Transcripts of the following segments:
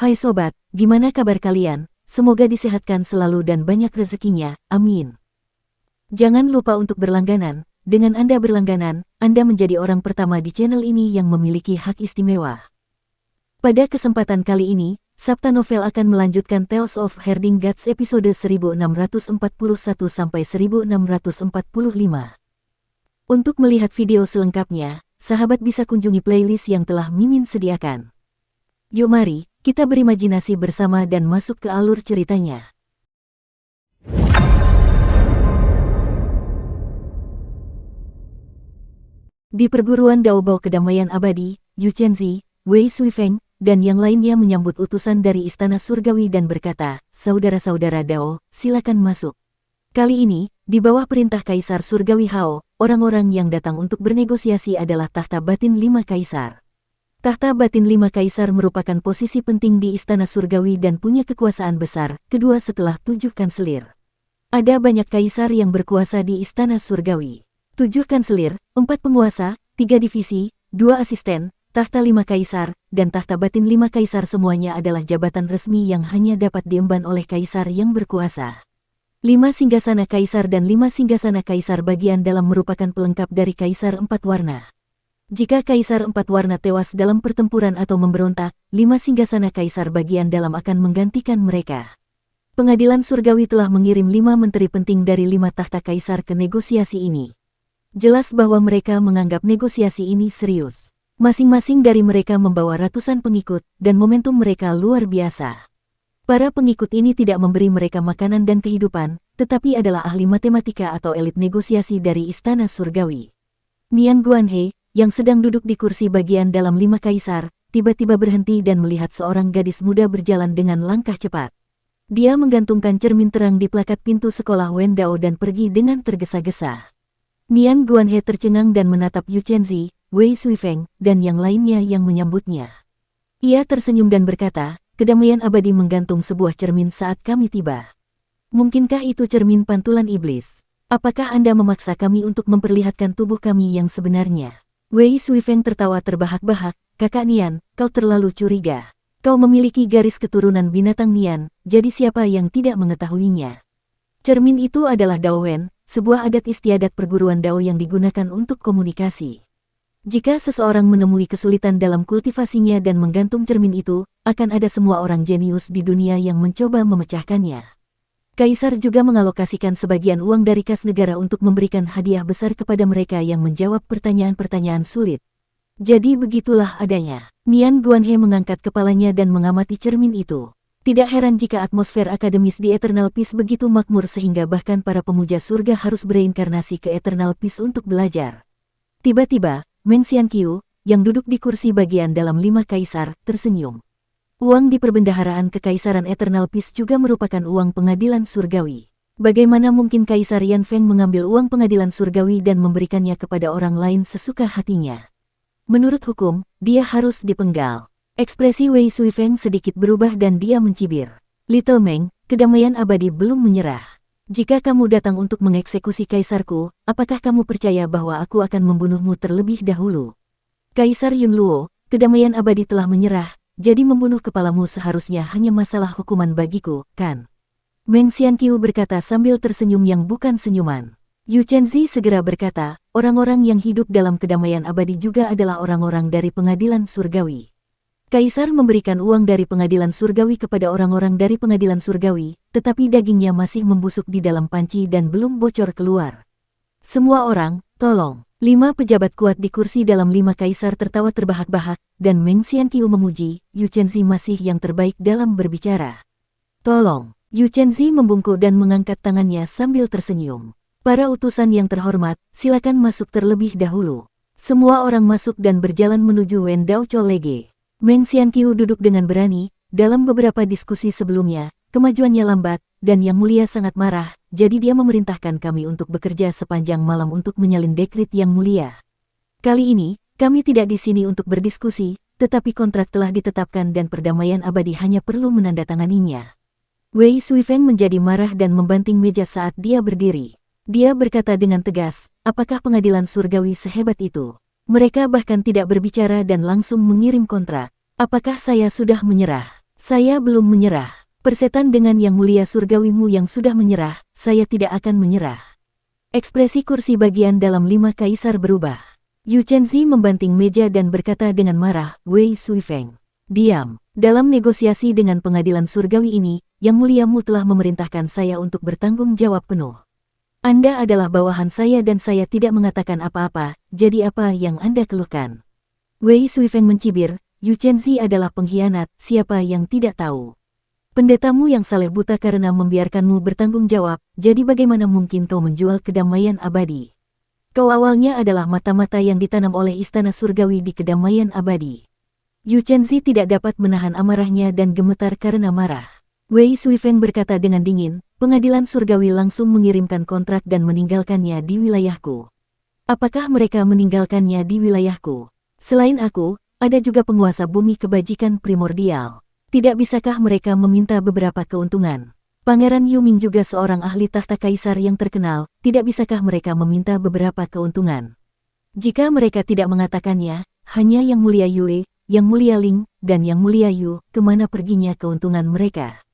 Hai sobat, gimana kabar kalian? Semoga disehatkan selalu dan banyak rezekinya, amin. Jangan lupa untuk berlangganan. Dengan Anda berlangganan, Anda menjadi orang pertama di channel ini yang memiliki hak istimewa. Pada kesempatan kali ini, Sabta Novel akan melanjutkan Tales of Herding Gods episode 1641-1645. Untuk melihat video selengkapnya, sahabat bisa kunjungi playlist yang telah Mimin sediakan. Yuk mari, kita berimajinasi bersama dan masuk ke alur ceritanya. Di perguruan Daobao Kedamaian Abadi, Yu Chenzi, Wei Suifeng, dan yang lainnya menyambut utusan dari Istana Surgawi dan berkata, "Saudara-saudara Dao, silakan masuk." Kali ini, di bawah perintah Kaisar Surgawi Hao, orang-orang yang datang untuk bernegosiasi adalah Tahta Batin 5 Kaisar. Tahta Batin 5 Kaisar merupakan posisi penting di Istana Surgawi dan punya kekuasaan besar, kedua setelah 7 kanselir. Ada banyak kaisar yang berkuasa di Istana Surgawi. 7 kanselir, 4 penguasa, 3 divisi, 2 asisten, Tahta 5 Kaisar, dan Tahta Batin 5 Kaisar semuanya adalah jabatan resmi yang hanya dapat diemban oleh kaisar yang berkuasa. 5 singgasana kaisar dan 5 singgasana kaisar bagian dalam merupakan pelengkap dari kaisar 4 warna. Jika kaisar 4 warna tewas dalam pertempuran atau memberontak, 5 singgasana kaisar bagian dalam akan menggantikan mereka. Pengadilan Surgawi telah mengirim 5 menteri penting dari 5 tahta kaisar ke negosiasi ini. Jelas bahwa mereka menganggap negosiasi ini serius. Masing-masing dari mereka membawa ratusan pengikut, dan momentum mereka luar biasa. Para pengikut ini tidak memberi mereka makanan dan kehidupan, tetapi adalah ahli matematika atau elit negosiasi dari Istana Surgawi. Nian Guanhe, yang sedang duduk di kursi bagian dalam 5 kaisar, tiba-tiba berhenti dan melihat seorang gadis muda berjalan dengan langkah cepat. Dia menggantungkan cermin terang di plakat pintu sekolah Wen Dao dan pergi dengan tergesa-gesa. Nian Guanhe tercengang dan menatap Yu Chenzi, Wei Suifeng, dan yang lainnya yang menyambutnya. Ia tersenyum dan berkata, "Kedamaian abadi menggantung sebuah cermin saat kami tiba. Mungkinkah itu cermin pantulan iblis? Apakah Anda memaksa kami untuk memperlihatkan tubuh kami yang sebenarnya?" Wei Suifeng tertawa terbahak-bahak, "Kakak Nian, kau terlalu curiga. Kau memiliki garis keturunan binatang Nian, jadi siapa yang tidak mengetahuinya?" Cermin itu adalah Dao Wen, sebuah adat istiadat perguruan Dao yang digunakan untuk komunikasi. Jika seseorang menemui kesulitan dalam kultivasinya dan menggantung cermin itu, akan ada semua orang jenius di dunia yang mencoba memecahkannya. Kaisar juga mengalokasikan sebagian uang dari kas negara untuk memberikan hadiah besar kepada mereka yang menjawab pertanyaan-pertanyaan sulit. Jadi begitulah adanya. Nian Guanhe mengangkat kepalanya dan mengamati cermin itu. Tidak heran jika atmosfer akademis di Eternal Peace begitu makmur sehingga bahkan para pemuja surga harus bereinkarnasi ke Eternal Peace untuk belajar. Tiba-tiba, Meng Xianqiu, yang duduk di kursi bagian dalam 5 kaisar, tersenyum. Uang di perbendaharaan Kekaisaran Eternal Peace juga merupakan uang pengadilan surgawi. Bagaimana mungkin Kaisar Yan Feng mengambil uang pengadilan surgawi dan memberikannya kepada orang lain sesuka hatinya? Menurut hukum, dia harus dipenggal. Ekspresi Wei Suifeng sedikit berubah dan dia mencibir. "Little Meng, kedamaian abadi belum menyerah. Jika kamu datang untuk mengeksekusi kaisarku, apakah kamu percaya bahwa aku akan membunuhmu terlebih dahulu?" "Kaisar Yunluo, kedamaian abadi telah menyerah, jadi membunuh kepalamu seharusnya hanya masalah hukuman bagiku, kan?" Meng Xianqiu berkata sambil tersenyum yang bukan senyuman. Yu Chenzi segera berkata, "Orang-orang yang hidup dalam kedamaian abadi juga adalah orang-orang dari pengadilan surgawi." Kaisar memberikan uang dari pengadilan surgawi kepada orang-orang dari pengadilan surgawi, tetapi dagingnya masih membusuk di dalam panci dan belum bocor keluar. "Semua orang, tolong." 5 pejabat kuat di kursi dalam 5 kaisar tertawa terbahak-bahak, dan Meng Xianqiu memuji, "Yu Chenzi masih yang terbaik dalam berbicara." "Tolong." Yu Chenzi membungkuk dan mengangkat tangannya sambil tersenyum. "Para utusan yang terhormat, silakan masuk terlebih dahulu." Semua orang masuk dan berjalan menuju Wen Dao Cholege. Meng Xianqiu duduk dengan berani. Dalam beberapa diskusi sebelumnya, kemajuannya lambat, dan Yang Mulia sangat marah, jadi dia memerintahkan kami untuk bekerja sepanjang malam untuk menyalin dekrit Yang Mulia. Kali ini, kami tidak di sini untuk berdiskusi, tetapi kontrak telah ditetapkan dan perdamaian abadi hanya perlu menandatanganinya. Wei Suifeng menjadi marah dan membanting meja saat dia berdiri. Dia berkata dengan tegas, "Apakah pengadilan surgawi sehebat itu? Mereka bahkan tidak berbicara dan langsung mengirim kontrak. Apakah saya sudah menyerah? Saya belum menyerah. Persetan dengan yang mulia surgawimu yang sudah menyerah, saya tidak akan menyerah. Ekspresi kursi bagian dalam 5 kaisar berubah. Yu Chenzi membanting meja dan berkata dengan marah, Wei Suifeng, diam. Dalam negosiasi dengan pengadilan surgawi ini, yang muliamu telah memerintahkan saya untuk bertanggung jawab penuh. Anda adalah bawahan saya dan saya tidak mengatakan apa-apa, jadi apa yang Anda keluhkan? Wei Suifeng mencibir, Yu Chenzi adalah pengkhianat, siapa yang tidak tahu. Pendetamu yang saleh buta karena membiarkanmu bertanggung jawab, jadi bagaimana mungkin kau menjual kedamaian abadi? Kau awalnya adalah mata-mata yang ditanam oleh istana surgawi di kedamaian abadi. Yu Chenzi tidak dapat menahan amarahnya dan gemetar karena marah. Wei Suifeng berkata dengan dingin, pengadilan surgawi langsung mengirimkan kontrak dan meninggalkannya di wilayahku. Apakah mereka meninggalkannya di wilayahku? Selain aku, ada juga penguasa bumi kebajikan primordial. Tidak bisakah mereka meminta beberapa keuntungan? Pangeran Yuming juga seorang ahli tahta kaisar yang terkenal, tidak bisakah mereka meminta beberapa keuntungan? Jika mereka tidak mengatakannya, hanya Yang Mulia Yue, Yang Mulia Ling, dan Yang Mulia Yu, kemana perginya keuntungan mereka?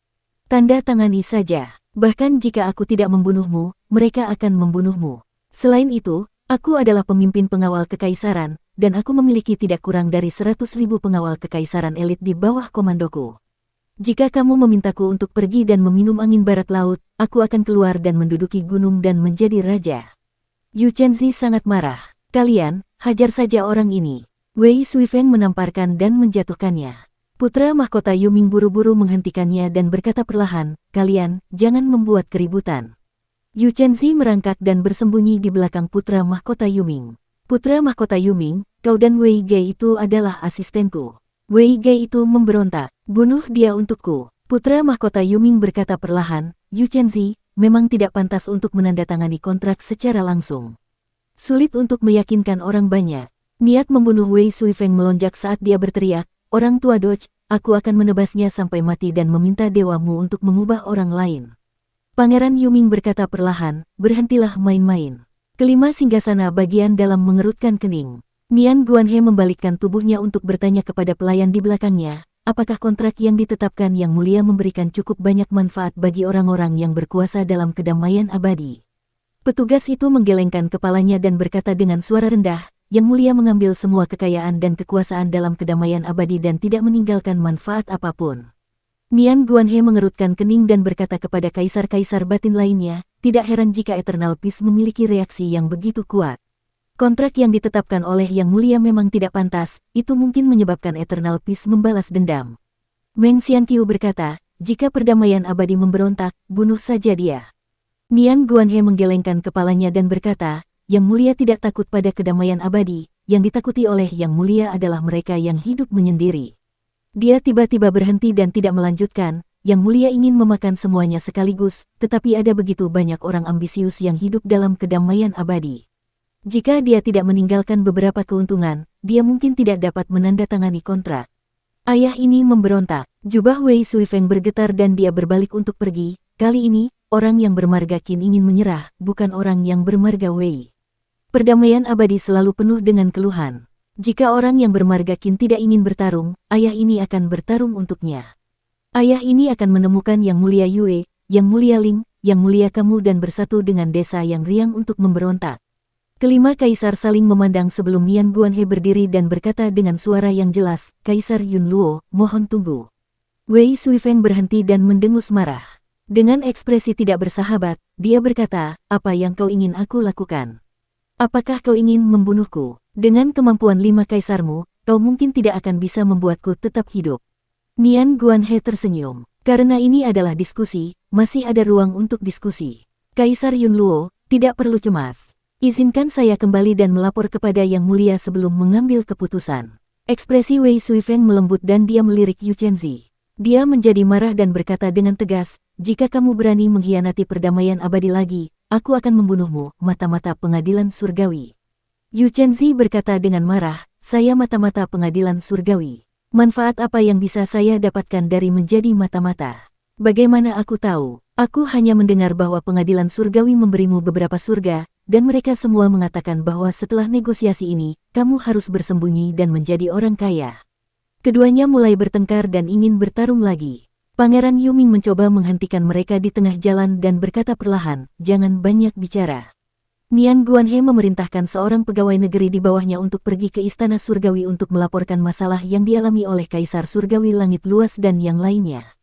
Tanda tangani saja. Bahkan jika aku tidak membunuhmu, mereka akan membunuhmu. Selain itu, aku adalah pemimpin pengawal kekaisaran, dan aku memiliki tidak kurang dari 100.000 pengawal kekaisaran elit di bawah komandoku. Jika kamu memintaku untuk pergi dan meminum angin barat laut, aku akan keluar dan menduduki gunung dan menjadi raja. Yu Chenzi sangat marah. Kalian, hajar saja orang ini. Wei Suifeng menamparkan dan menjatuhkannya. Putra mahkota Yuming buru-buru menghentikannya dan berkata perlahan, kalian, jangan membuat keributan. Yu Chenzi merangkak dan bersembunyi di belakang putra mahkota Yuming. Putra mahkota Yuming, kau dan Wei Ge itu adalah asistenku. Wei Ge itu memberontak, bunuh dia untukku. Putra mahkota Yuming berkata perlahan, Yu Chenzi, memang tidak pantas untuk menandatangani kontrak secara langsung. Sulit untuk meyakinkan orang banyak. Niat membunuh Wei Suifeng melonjak saat dia berteriak, orang tua Doge, aku akan menebasnya sampai mati dan meminta dewamu untuk mengubah orang lain. Pangeran Yuming berkata perlahan, berhentilah main-main. Kelima singgasana bagian dalam mengerutkan kening. Nian Guanhe membalikkan tubuhnya untuk bertanya kepada pelayan di belakangnya, apakah kontrak yang ditetapkan Yang Mulia memberikan cukup banyak manfaat bagi orang-orang yang berkuasa dalam kedamaian abadi? Petugas itu menggelengkan kepalanya dan berkata dengan suara rendah, Yang Mulia mengambil semua kekayaan dan kekuasaan dalam kedamaian abadi dan tidak meninggalkan manfaat apapun. Nian Guanhe mengerutkan kening dan berkata kepada kaisar-kaisar batin lainnya, tidak heran jika Eternal Peace memiliki reaksi yang begitu kuat. Kontrak yang ditetapkan oleh Yang Mulia memang tidak pantas, itu mungkin menyebabkan Eternal Peace membalas dendam. Meng Xianqiu berkata, jika perdamaian abadi memberontak, bunuh saja dia. Nian Guanhe menggelengkan kepalanya dan berkata, Yang Mulia tidak takut pada kedamaian abadi, yang ditakuti oleh Yang Mulia adalah mereka yang hidup menyendiri. Dia tiba-tiba berhenti dan tidak melanjutkan, Yang Mulia ingin memakan semuanya sekaligus, tetapi ada begitu banyak orang ambisius yang hidup dalam kedamaian abadi. Jika dia tidak meninggalkan beberapa keuntungan, dia mungkin tidak dapat menandatangani kontrak. Ayah ini memberontak. Jubah Wei Suifeng bergetar dan dia berbalik untuk pergi. Kali ini, orang yang bermarga Qin ingin menyerah, bukan orang yang bermarga Wei. Perdamaian abadi selalu penuh dengan keluhan. Jika orang yang bermarga Qin tidak ingin bertarung, ayah ini akan bertarung untuknya. Ayah ini akan menemukan Yang Mulia Yue, Yang Mulia Ling, Yang Mulia kamu dan bersatu dengan desa yang riang untuk memberontak. Kelima kaisar saling memandang sebelum Nian Guanhe berdiri dan berkata dengan suara yang jelas, Kaisar Yun Luo, mohon tunggu. Wei Suifeng berhenti dan mendengus marah. Dengan ekspresi tidak bersahabat, dia berkata, apa yang kau ingin aku lakukan? Apakah kau ingin membunuhku? Dengan kemampuan 5 kaisarmu, kau mungkin tidak akan bisa membuatku tetap hidup. Nian Guanhe tersenyum. Karena ini adalah diskusi, masih ada ruang untuk diskusi. Kaisar Yun Luo, tidak perlu cemas. Izinkan saya kembali dan melapor kepada Yang Mulia sebelum mengambil keputusan. Ekspresi Wei Suifeng melembut dan dia melirik Yu Chenzi. Dia menjadi marah dan berkata dengan tegas, jika kamu berani mengkhianati perdamaian abadi lagi, aku akan membunuhmu, mata-mata pengadilan surgawi. Yu Chenzi berkata dengan marah, saya mata-mata pengadilan surgawi. Manfaat apa yang bisa saya dapatkan dari menjadi mata-mata? Bagaimana aku tahu? Aku hanya mendengar bahwa pengadilan surgawi memberimu beberapa surga, dan mereka semua mengatakan bahwa setelah negosiasi ini, kamu harus bersembunyi dan menjadi orang kaya. Keduanya mulai bertengkar dan ingin bertarung lagi. Pangeran Yuming mencoba menghentikan mereka di tengah jalan dan berkata perlahan, "Jangan banyak bicara." Nian Guanhe memerintahkan seorang pegawai negeri di bawahnya untuk pergi ke Istana Surgawi untuk melaporkan masalah yang dialami oleh Kaisar Surgawi Langit Luas dan yang lainnya.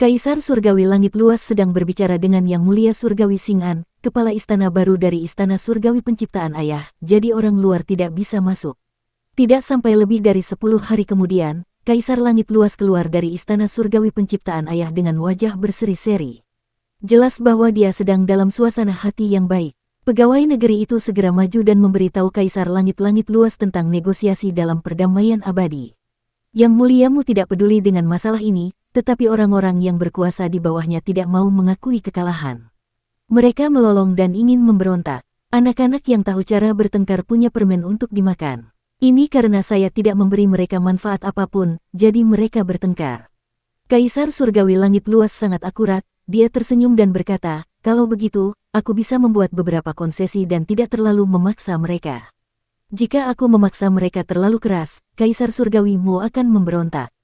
Kaisar Surgawi Langit Luas sedang berbicara dengan Yang Mulia Surgawi Xing'an, kepala istana baru dari Istana Surgawi Penciptaan Ayah, jadi orang luar tidak bisa masuk. Tidak sampai lebih dari 10 hari kemudian, Kaisar Langit Luas keluar dari Istana Surgawi Penciptaan Ayah dengan wajah berseri-seri. Jelas bahwa dia sedang dalam suasana hati yang baik. Pegawai negeri itu segera maju dan memberitahu Kaisar Langit-Langit Luas tentang negosiasi dalam perdamaian abadi. Yang Muliamu tidak peduli dengan masalah ini, tetapi orang-orang yang berkuasa di bawahnya tidak mau mengakui kekalahan. Mereka melolong dan ingin memberontak. Anak-anak yang tahu cara bertengkar punya permen untuk dimakan. Ini karena saya tidak memberi mereka manfaat apapun, jadi mereka bertengkar. Kaisar Surgawi Langit Luas sangat akurat, dia tersenyum dan berkata, "Kalau begitu, aku bisa membuat beberapa konsesi dan tidak terlalu memaksa mereka. Jika aku memaksa mereka terlalu keras, Kaisar Surgawimu akan memberontak.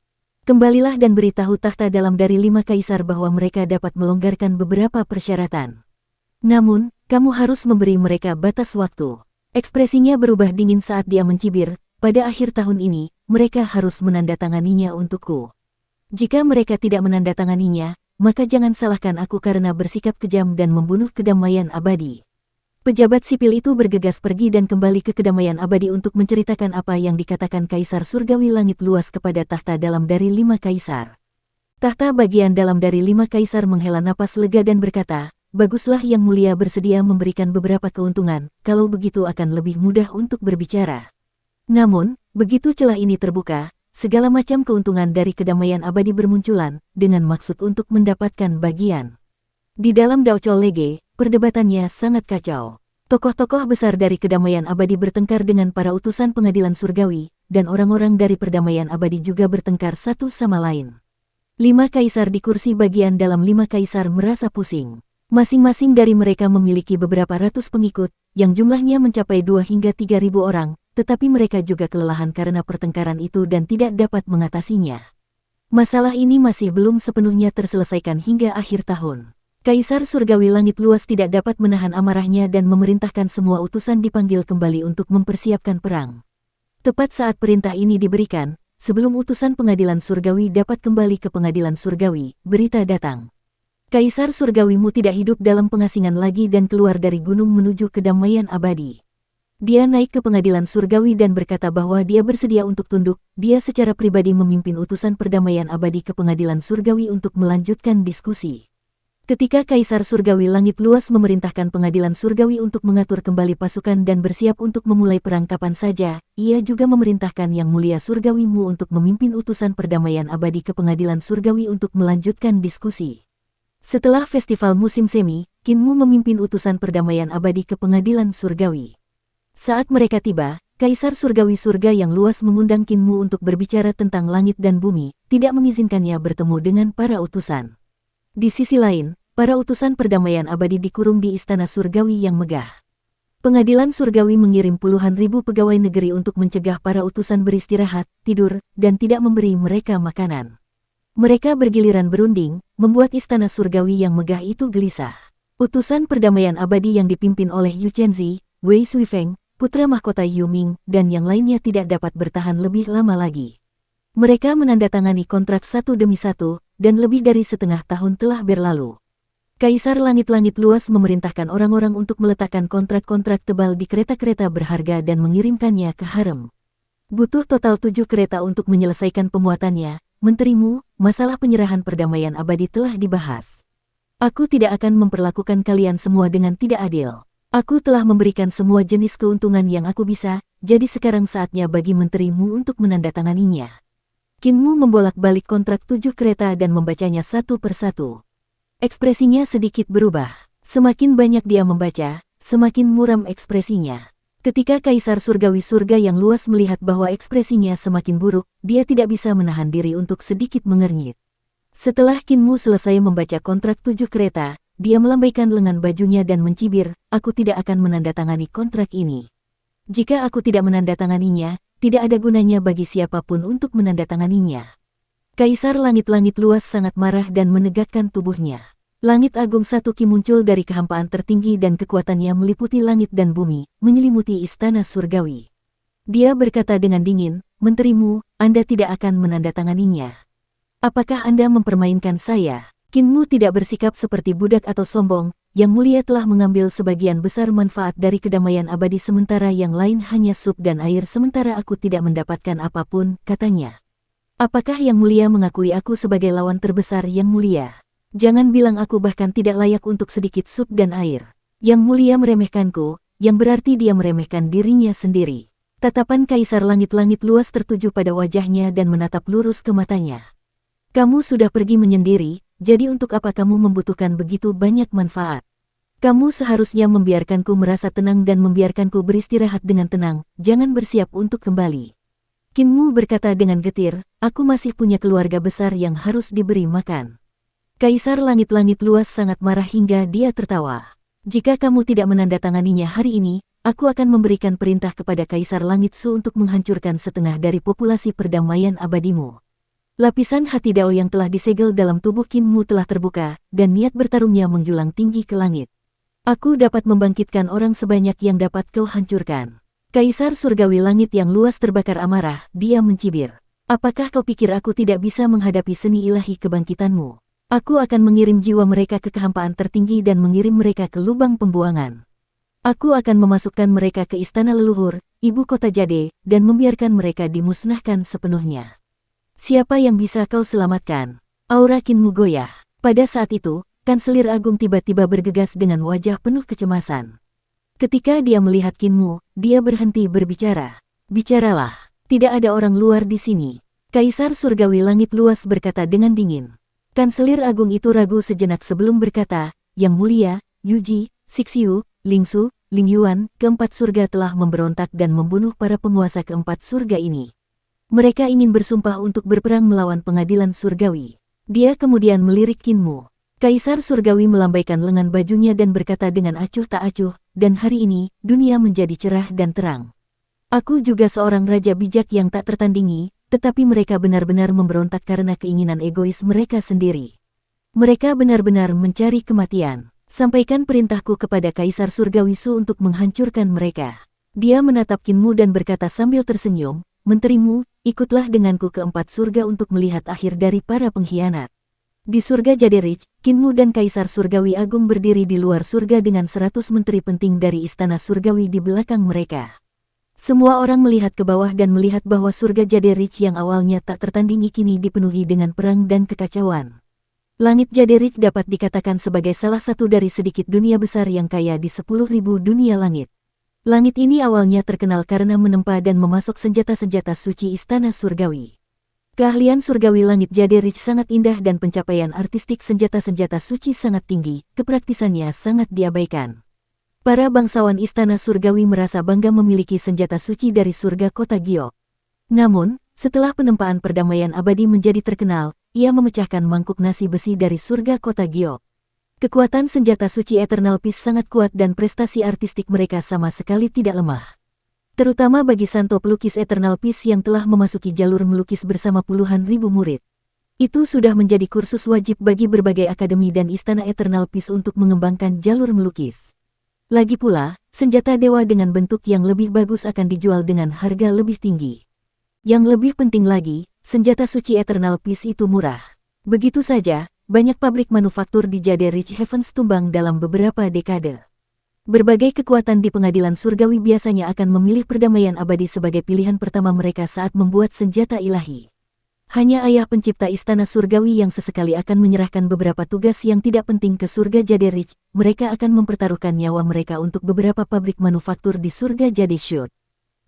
Kembalilah dan beritahu takhta dalam dari 5 kaisar bahwa mereka dapat melonggarkan beberapa persyaratan. Namun, kamu harus memberi mereka batas waktu." Ekspresinya berubah dingin saat dia mencibir, "Pada akhir tahun ini, mereka harus menandatanganinya untukku. Jika mereka tidak menandatanganinya, maka jangan salahkan aku karena bersikap kejam dan membunuh kedamaian abadi." Pejabat sipil itu bergegas pergi dan kembali ke kedamaian abadi untuk menceritakan apa yang dikatakan Kaisar Surgawi Langit Luas kepada takhta dalam dari 5 kaisar. Takhta bagian dalam dari 5 kaisar menghela napas lega dan berkata, "Baguslah Yang Mulia bersedia memberikan beberapa keuntungan, kalau begitu akan lebih mudah untuk berbicara." Namun, begitu celah ini terbuka, segala macam keuntungan dari kedamaian abadi bermunculan, dengan maksud untuk mendapatkan bagian. Di dalam Daochol Lege, perdebatannya sangat kacau. Tokoh-tokoh besar dari kedamaian abadi bertengkar dengan para utusan pengadilan surgawi, dan orang-orang dari perdamaian abadi juga bertengkar satu sama lain. 5 kaisar di kursi bagian dalam 5 kaisar merasa pusing. Masing-masing dari mereka memiliki beberapa ratus pengikut, yang jumlahnya mencapai 2 hingga 3.000 orang, tetapi mereka juga kelelahan karena pertengkaran itu dan tidak dapat mengatasinya. Masalah ini masih belum sepenuhnya terselesaikan hingga akhir tahun. Kaisar Surgawi Langit Luas tidak dapat menahan amarahnya dan memerintahkan semua utusan dipanggil kembali untuk mempersiapkan perang. Tepat saat perintah ini diberikan, sebelum utusan pengadilan surgawi dapat kembali ke pengadilan surgawi, berita datang. Kaisar Surgawimu tidak hidup dalam pengasingan lagi dan keluar dari gunung menuju kedamaian abadi. Dia naik ke pengadilan surgawi dan berkata bahwa dia bersedia untuk tunduk. Dia secara pribadi memimpin utusan perdamaian abadi ke pengadilan surgawi untuk melanjutkan diskusi. Ketika Kaisar Surgawi Langit Luas memerintahkan pengadilan surgawi untuk mengatur kembali pasukan dan bersiap untuk memulai perang kapan saja, ia juga memerintahkan Yang Mulia Surgawimu untuk memimpin utusan perdamaian abadi ke pengadilan surgawi untuk melanjutkan diskusi. Setelah festival musim semi, Kinmu memimpin utusan perdamaian abadi ke pengadilan surgawi. Saat mereka tiba, Kaisar Surgawi Surga yang luas mengundang Kinmu untuk berbicara tentang langit dan bumi, tidak mengizinkannya bertemu dengan para utusan. Di sisi lain, para utusan perdamaian abadi dikurung di Istana Surgawi yang megah. Pengadilan Surgawi mengirim puluhan ribu pegawai negeri untuk mencegah para utusan beristirahat, tidur, dan tidak memberi mereka makanan. Mereka bergiliran berunding, membuat Istana Surgawi yang megah itu gelisah. Utusan perdamaian abadi yang dipimpin oleh Yu Chenzi, Wei Suifeng, putra mahkota Yuming, dan yang lainnya tidak dapat bertahan lebih lama lagi. Mereka menandatangani kontrak satu demi satu, dan lebih dari setengah tahun telah berlalu. Kaisar Langit-Langit Luas memerintahkan orang-orang untuk meletakkan kontrak-kontrak tebal di kereta-kereta berharga dan mengirimkannya ke harem. Butuh total 7 kereta untuk menyelesaikan pemuatannya. Menterimu, masalah penyerahan perdamaian abadi telah dibahas. Aku tidak akan memperlakukan kalian semua dengan tidak adil. Aku telah memberikan semua jenis keuntungan yang aku bisa, jadi sekarang saatnya bagi menterimu untuk menandatanganinya. Kinmu membolak-balik kontrak 7 kereta dan membacanya satu persatu. Ekspresinya sedikit berubah. Semakin banyak dia membaca, semakin muram ekspresinya. Ketika Kaisar Surgawi Surga yang luas melihat bahwa ekspresinya semakin buruk, dia tidak bisa menahan diri untuk sedikit mengernyit. Setelah Kinmu selesai membaca kontrak 7 kereta, dia melambaikan lengan bajunya dan mencibir, "Aku tidak akan menandatangani kontrak ini. Jika aku tidak menandatanganinya, tidak ada gunanya bagi siapapun untuk menandatanganinya. Kaisar langit-langit luas sangat marah dan menegakkan tubuhnya. Langit Agung Satu Ki muncul dari kehampaan tertinggi dan kekuatannya meliputi langit dan bumi, menyelimuti istana surgawi. Dia berkata dengan dingin, "Menterimu, Anda tidak akan menandatanganinya. Apakah Anda mempermainkan saya?" Kinmu tidak bersikap seperti budak atau sombong, Yang Mulia telah mengambil sebagian besar manfaat dari kedamaian abadi sementara yang lain hanya sup dan air sementara aku tidak mendapatkan apapun, katanya. Apakah Yang Mulia mengakui aku sebagai lawan terbesar Yang Mulia? Jangan bilang aku bahkan tidak layak untuk sedikit sup dan air. Yang Mulia meremehkanku, yang berarti dia meremehkan dirinya sendiri. Tatapan Kaisar Langit-Langit luas tertuju pada wajahnya dan menatap lurus ke matanya. Kamu sudah pergi menyendiri, jadi untuk apa kamu membutuhkan begitu banyak manfaat? Kamu seharusnya membiarkanku merasa tenang dan membiarkanku beristirahat dengan tenang, jangan bersiap untuk kembali. Kinmu berkata dengan getir, aku masih punya keluarga besar yang harus diberi makan. Kaisar Langit-Langit luas sangat marah hingga dia tertawa. Jika kamu tidak menandatanganinya hari ini, aku akan memberikan perintah kepada Kaisar Langit Su untuk menghancurkan setengah dari populasi perdamaian abadimu. Lapisan hati Dao yang telah disegel dalam tubuh Kinmu telah terbuka, dan niat bertarungnya menjulang tinggi ke langit. Aku dapat membangkitkan orang sebanyak yang dapat kau hancurkan. Kaisar Surgawi Langit yang luas terbakar amarah, dia mencibir. Apakah kau pikir aku tidak bisa menghadapi seni ilahi kebangkitanmu? Aku akan mengirim jiwa mereka ke kehampaan tertinggi dan mengirim mereka ke lubang pembuangan. Aku akan memasukkan mereka ke istana leluhur, ibu kota Jade, dan membiarkan mereka dimusnahkan sepenuhnya. Siapa yang bisa kau selamatkan? Aura Kinmu goyah. Pada saat itu, Kanselir Agung tiba-tiba bergegas dengan wajah penuh kecemasan. Ketika dia melihat Kinmu, dia berhenti berbicara. Bicaralah, tidak ada orang luar di sini. Kaisar Surgawi Langit luas berkata dengan dingin. Kanselir Agung itu ragu sejenak sebelum berkata, Yang Mulia, Yuji, Sixiu, Lingsu, Lingyuan, keempat surga telah memberontak dan membunuh para penguasa keempat surga ini. Mereka ingin bersumpah untuk berperang melawan pengadilan surgawi. Dia kemudian melirik Kinmu. Kaisar Surgawi melambaikan lengan bajunya dan berkata dengan acuh tak acuh, dan hari ini, dunia menjadi cerah dan terang. Aku juga seorang raja bijak yang tak tertandingi, tetapi mereka benar-benar memberontak karena keinginan egois mereka sendiri. Mereka benar-benar mencari kematian. Sampaikan perintahku kepada Kaisar Surgawi Su untuk menghancurkan mereka. Dia menatap Kinmu dan berkata sambil tersenyum, Menterimu, ikutlah denganku ke empat surga untuk melihat akhir dari para pengkhianat. Di surga Jaderich, Kinmu dan Kaisar Surgawi Agung berdiri di luar surga dengan 100 menteri penting dari istana surgawi di belakang mereka. Semua orang melihat ke bawah dan melihat bahwa surga Jaderich yang awalnya tak tertandingi kini dipenuhi dengan perang dan kekacauan. Langit Jaderich dapat dikatakan sebagai salah satu dari sedikit dunia besar yang kaya di 10.000 dunia langit. Langit ini awalnya terkenal karena menempa dan memasok senjata-senjata suci istana surgawi. Keahlian surgawi Langit Jaderich sangat indah dan pencapaian artistik senjata-senjata suci sangat tinggi, kepraktisannya sangat diabaikan. Para bangsawan istana surgawi merasa bangga memiliki senjata suci dari surga kota Giok. Namun, setelah penempaan perdamaian abadi menjadi terkenal, ia memecahkan mangkuk nasi besi dari surga kota Giok. Kekuatan senjata suci Eternal Peace sangat kuat dan prestasi artistik mereka sama sekali tidak lemah. Terutama bagi Santo pelukis Eternal Peace yang telah memasuki jalur melukis bersama puluhan ribu murid. Itu sudah menjadi kursus wajib bagi berbagai akademi dan istana Eternal Peace untuk mengembangkan jalur melukis. Lagi pula, senjata dewa dengan bentuk yang lebih bagus akan dijual dengan harga lebih tinggi. Yang lebih penting lagi, senjata suci Eternal Peace itu murah. Begitu saja, banyak pabrik manufaktur di Jaderich Heavens tumbang dalam beberapa dekade. Berbagai kekuatan di pengadilan surgawi biasanya akan memilih perdamaian abadi sebagai pilihan pertama mereka saat membuat senjata ilahi. Hanya ayah pencipta istana surgawi yang sesekali akan menyerahkan beberapa tugas yang tidak penting ke surga Jaderich, mereka akan mempertaruhkan nyawa mereka untuk beberapa pabrik manufaktur di surga Jadeshut.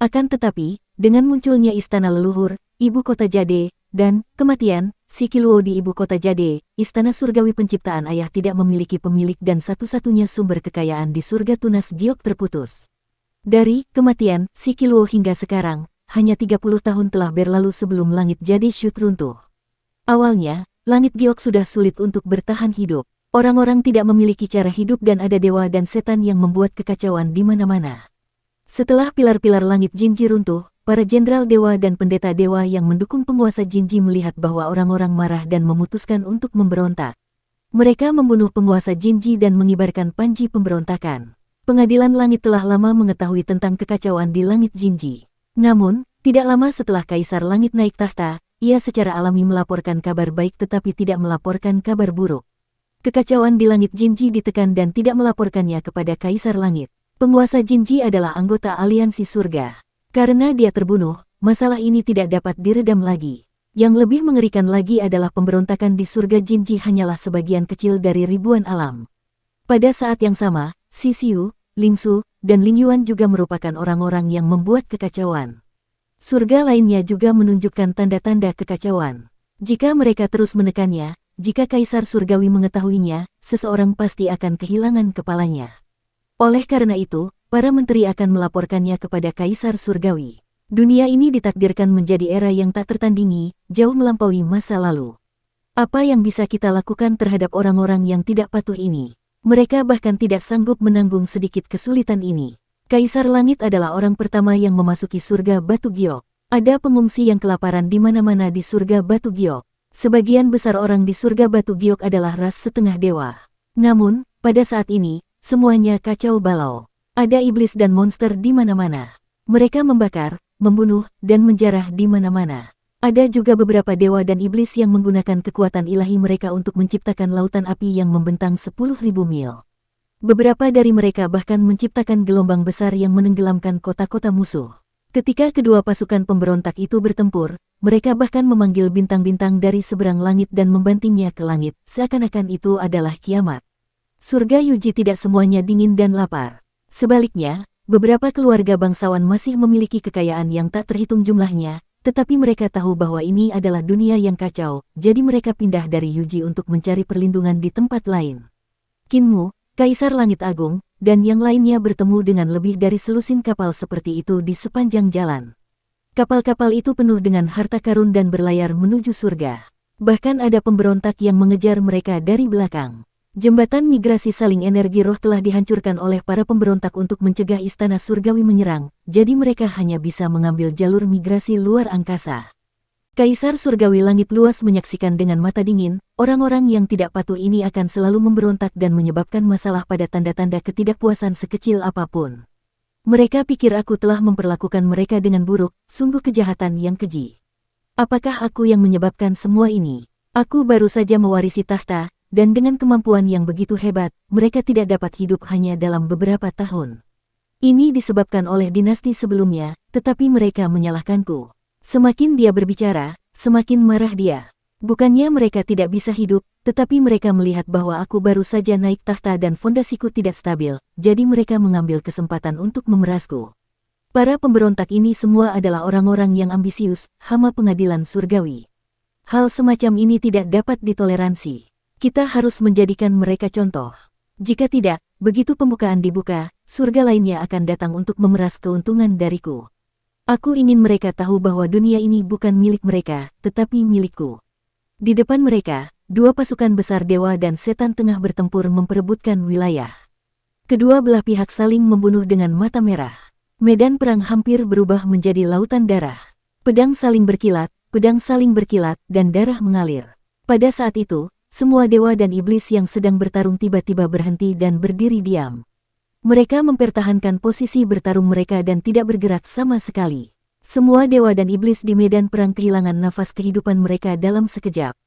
Akan tetapi, dengan munculnya istana leluhur, ibu kota Jade, dan kematian Sikiluo di ibu kota Jade, istana surgawi penciptaan ayah tidak memiliki pemilik dan satu-satunya sumber kekayaan di surga tunas Giok terputus. Dari kematian Sikiluo hingga sekarang, hanya 30 tahun telah berlalu sebelum langit Jadeshut runtuh. Awalnya, langit Giok sudah sulit untuk bertahan hidup. Orang-orang tidak memiliki cara hidup dan ada dewa dan setan yang membuat kekacauan di mana-mana. Setelah pilar-pilar langit Jinji runtuh, para jenderal dewa dan pendeta dewa yang mendukung penguasa Jinji melihat bahwa orang-orang marah dan memutuskan untuk memberontak. Mereka membunuh penguasa Jinji dan mengibarkan panji pemberontakan. Pengadilan langit telah lama mengetahui tentang kekacauan di langit Jinji. Namun, tidak lama setelah Kaisar Langit naik tahta, ia secara alami melaporkan kabar baik tetapi tidak melaporkan kabar buruk. Kekacauan di langit Jinji ditekan dan tidak melaporkannya kepada Kaisar Langit. Penguasa Jinji adalah anggota aliansi surga. Karena dia terbunuh, masalah ini tidak dapat diredam lagi. Yang lebih mengerikan lagi adalah pemberontakan di surga Jinji hanyalah sebagian kecil dari ribuan alam. Pada saat yang sama, Xi, Ling Su, dan Ling Yuan juga merupakan orang-orang yang membuat kekacauan. Surga lainnya juga menunjukkan tanda-tanda kekacauan. Jika mereka terus menekannya, jika Kaisar Surgawi mengetahuinya, seseorang pasti akan kehilangan kepalanya. Oleh karena itu, para menteri akan melaporkannya kepada Kaisar Surgawi. Dunia ini ditakdirkan menjadi era yang tak tertandingi, jauh melampaui masa lalu. Apa yang bisa kita lakukan terhadap orang-orang yang tidak patuh ini? Mereka bahkan tidak sanggup menanggung sedikit kesulitan ini. Kaisar Langit adalah orang pertama yang memasuki surga Batu Giok. Ada pengungsi yang kelaparan di mana-mana di surga Batu Giok. Sebagian besar orang di surga Batu Giok adalah ras setengah dewa. Namun, pada saat ini, semuanya kacau balau. Ada iblis dan monster di mana-mana. Mereka membakar, membunuh, dan menjarah di mana-mana. Ada juga beberapa dewa dan iblis yang menggunakan kekuatan ilahi mereka untuk menciptakan lautan api yang membentang 10.000 mil. Beberapa dari mereka bahkan menciptakan gelombang besar yang menenggelamkan kota-kota musuh. Ketika kedua pasukan pemberontak itu bertempur, mereka bahkan memanggil bintang-bintang dari seberang langit dan membantingnya ke langit, seakan-akan itu adalah kiamat. Surga Yuji tidak semuanya dingin dan lapar. Sebaliknya, beberapa keluarga bangsawan masih memiliki kekayaan yang tak terhitung jumlahnya, tetapi mereka tahu bahwa ini adalah dunia yang kacau, jadi mereka pindah dari Yuji untuk mencari perlindungan di tempat lain. Kinmu, Kaisar Langit Agung, dan yang lainnya bertemu dengan lebih dari selusin kapal seperti itu di sepanjang jalan. Kapal-kapal itu penuh dengan harta karun dan berlayar menuju surga. Bahkan ada pemberontak yang mengejar mereka dari belakang. Jembatan migrasi saling energi roh telah dihancurkan oleh para pemberontak untuk mencegah istana surgawi menyerang, jadi mereka hanya bisa mengambil jalur migrasi luar angkasa. Kaisar Surgawi Langit Luas menyaksikan dengan mata dingin, orang-orang yang tidak patuh ini akan selalu memberontak dan menyebabkan masalah pada tanda-tanda ketidakpuasan sekecil apapun. Mereka pikir aku telah memperlakukan mereka dengan buruk, sungguh kejahatan yang keji. Apakah aku yang menyebabkan semua ini? Aku baru saja mewarisi tahta, dan dengan kemampuan yang begitu hebat, mereka tidak dapat hidup hanya dalam beberapa tahun. Ini disebabkan oleh dinasti sebelumnya, tetapi mereka menyalahkanku. Semakin dia berbicara, semakin marah dia. Bukannya mereka tidak bisa hidup, tetapi mereka melihat bahwa aku baru saja naik tahta dan fondasiku tidak stabil, jadi mereka mengambil kesempatan untuk memerasku. Para pemberontak ini semua adalah orang-orang yang ambisius, hama pengadilan surgawi. Hal semacam ini tidak dapat ditoleransi. Kita harus menjadikan mereka contoh. Jika tidak, begitu pembukaan dibuka, surga lainnya akan datang untuk memeras keuntungan dariku. Aku ingin mereka tahu bahwa dunia ini bukan milik mereka, tetapi milikku. Di depan mereka, dua pasukan besar dewa dan setan tengah bertempur memperebutkan wilayah. Kedua belah pihak saling membunuh dengan mata merah. Medan perang hampir berubah menjadi lautan darah. Pedang saling berkilat, dan darah mengalir. Pada saat itu, semua dewa dan iblis yang sedang bertarung tiba-tiba berhenti dan berdiri diam. Mereka mempertahankan posisi bertarung mereka dan tidak bergerak sama sekali. Semua dewa dan iblis di medan perang kehilangan nafas kehidupan mereka dalam sekejap.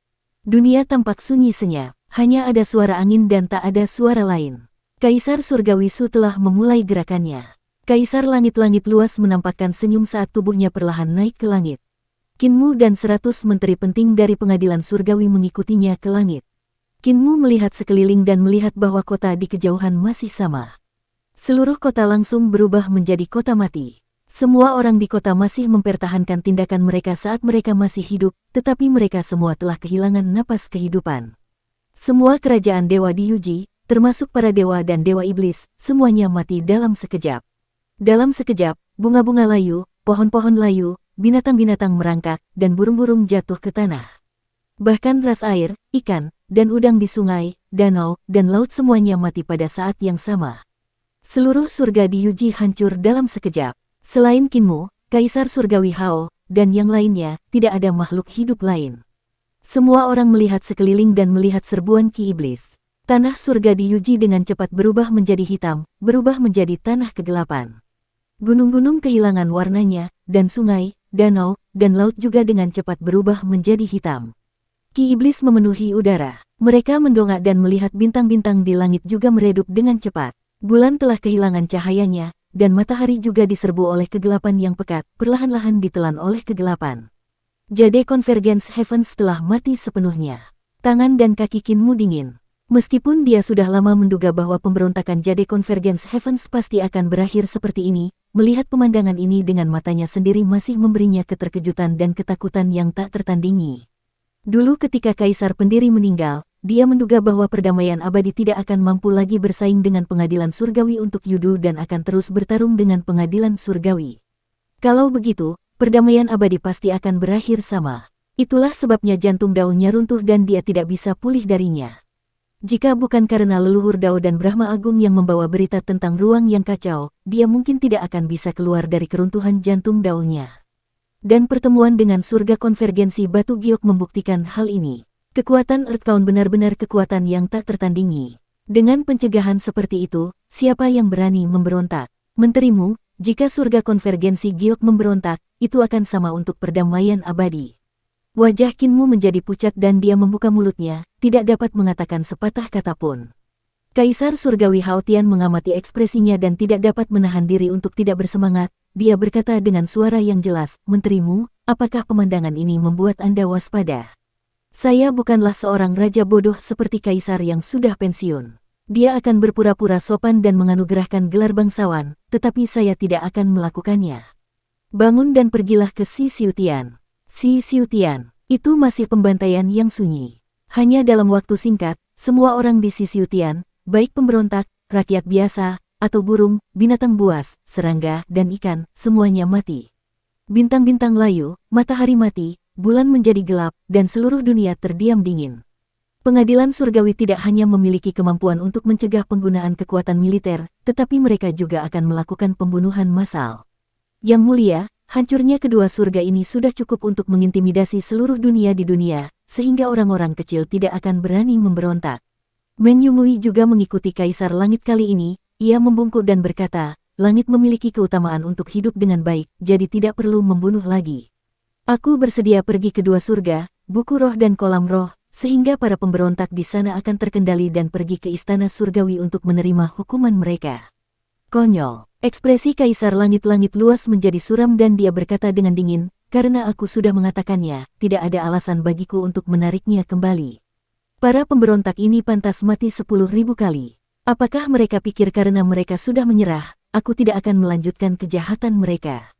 Dunia tampak sunyi senyap, hanya ada suara angin dan tak ada suara lain. Kaisar Surgawi Su telah memulai gerakannya. Kaisar Langit-Langit Luas menampakkan senyum saat tubuhnya perlahan naik ke langit. Kinmu dan 100 menteri penting dari pengadilan surgawi mengikutinya ke langit. Kinmu melihat sekeliling dan melihat bahwa kota di kejauhan masih sama. Seluruh kota langsung berubah menjadi kota mati. Semua orang di kota masih mempertahankan tindakan mereka saat mereka masih hidup, tetapi mereka semua telah kehilangan napas kehidupan. Semua kerajaan dewa di Yuji, termasuk para dewa dan dewa iblis, semuanya mati dalam sekejap. Dalam sekejap, bunga-bunga layu, pohon-pohon layu, binatang-binatang merangkak, dan burung-burung jatuh ke tanah. Bahkan ras air, ikan, dan udang di sungai, danau, dan laut semuanya mati pada saat yang sama. Seluruh surga di Yuji hancur dalam sekejap. Selain Kinmu, Kaisar Surgawi Hao, dan yang lainnya, tidak ada makhluk hidup lain. Semua orang melihat sekeliling dan melihat serbuan Ki Iblis. Tanah surga di Yuji dengan cepat berubah menjadi hitam, berubah menjadi tanah kegelapan. Gunung-gunung kehilangan warnanya, dan sungai, danau, dan laut juga dengan cepat berubah menjadi hitam. Ki Iblis memenuhi udara. Mereka mendongak dan melihat bintang-bintang di langit juga meredup dengan cepat. Bulan telah kehilangan cahayanya, dan matahari juga diserbu oleh kegelapan yang pekat, perlahan-lahan ditelan oleh kegelapan. Jade Convergence Heavens telah mati sepenuhnya. Tangan dan kaki Kinmu dingin. Meskipun dia sudah lama menduga bahwa pemberontakan Jade Convergence Heavens pasti akan berakhir seperti ini, melihat pemandangan ini dengan matanya sendiri masih memberinya keterkejutan dan ketakutan yang tak tertandingi. Dulu ketika Kaisar Pendiri meninggal, dia menduga bahwa perdamaian abadi tidak akan mampu lagi bersaing dengan pengadilan surgawi untuk Yudu dan akan terus bertarung dengan pengadilan surgawi. Kalau begitu, perdamaian abadi pasti akan berakhir sama. Itulah sebabnya jantung daunnya runtuh dan dia tidak bisa pulih darinya. Jika bukan karena leluhur Dao dan Brahma Agung yang membawa berita tentang ruang yang kacau, dia mungkin tidak akan bisa keluar dari keruntuhan jantung Daonya. Dan pertemuan dengan surga konvergensi batu giok membuktikan hal ini. Kekuatan Earthbound benar-benar kekuatan yang tak tertandingi. Dengan pencegahan seperti itu, siapa yang berani memberontak? Menterimu, jika surga konvergensi giok memberontak, itu akan sama untuk perdamaian abadi. Wajah Kinmu menjadi pucat dan dia membuka mulutnya, tidak dapat mengatakan sepatah kata pun. Kaisar Surgawi Hao Tian mengamati ekspresinya dan tidak dapat menahan diri untuk tidak bersemangat. Dia berkata dengan suara yang jelas, "Menterimu, apakah pemandangan ini membuat Anda waspada? Saya bukanlah seorang raja bodoh seperti Kaisar yang sudah pensiun. Dia akan berpura-pura sopan dan menganugerahkan gelar bangsawan, tetapi saya tidak akan melakukannya. Bangun dan pergilah ke Si Xiutian." Si Xiutian, itu masih pembantaian yang sunyi. Hanya dalam waktu singkat, semua orang di Si Xiutian, baik pemberontak, rakyat biasa, atau burung, binatang buas, serangga, dan ikan, semuanya mati. Bintang-bintang layu, matahari mati, bulan menjadi gelap, dan seluruh dunia terdiam dingin. Pengadilan surgawi tidak hanya memiliki kemampuan untuk mencegah penggunaan kekuatan militer, tetapi mereka juga akan melakukan pembunuhan massal. Yang mulia, hancurnya kedua surga ini sudah cukup untuk mengintimidasi seluruh dunia di dunia, sehingga orang-orang kecil tidak akan berani memberontak. Meng Yumui juga mengikuti Kaisar Langit kali ini, ia membungkuk dan berkata, "Langit memiliki keutamaan untuk hidup dengan baik, jadi tidak perlu membunuh lagi. Aku bersedia pergi ke dua surga, buku roh dan kolam roh, sehingga para pemberontak di sana akan terkendali dan pergi ke istana surgawi untuk menerima hukuman mereka." Konyol. Ekspresi Kaisar Langit-Langit luas menjadi suram dan dia berkata dengan dingin, "Karena aku sudah mengatakannya, tidak ada alasan bagiku untuk menariknya kembali. Para pemberontak ini pantas mati 10.000 kali. Apakah mereka pikir karena mereka sudah menyerah, aku tidak akan melanjutkan kejahatan mereka?"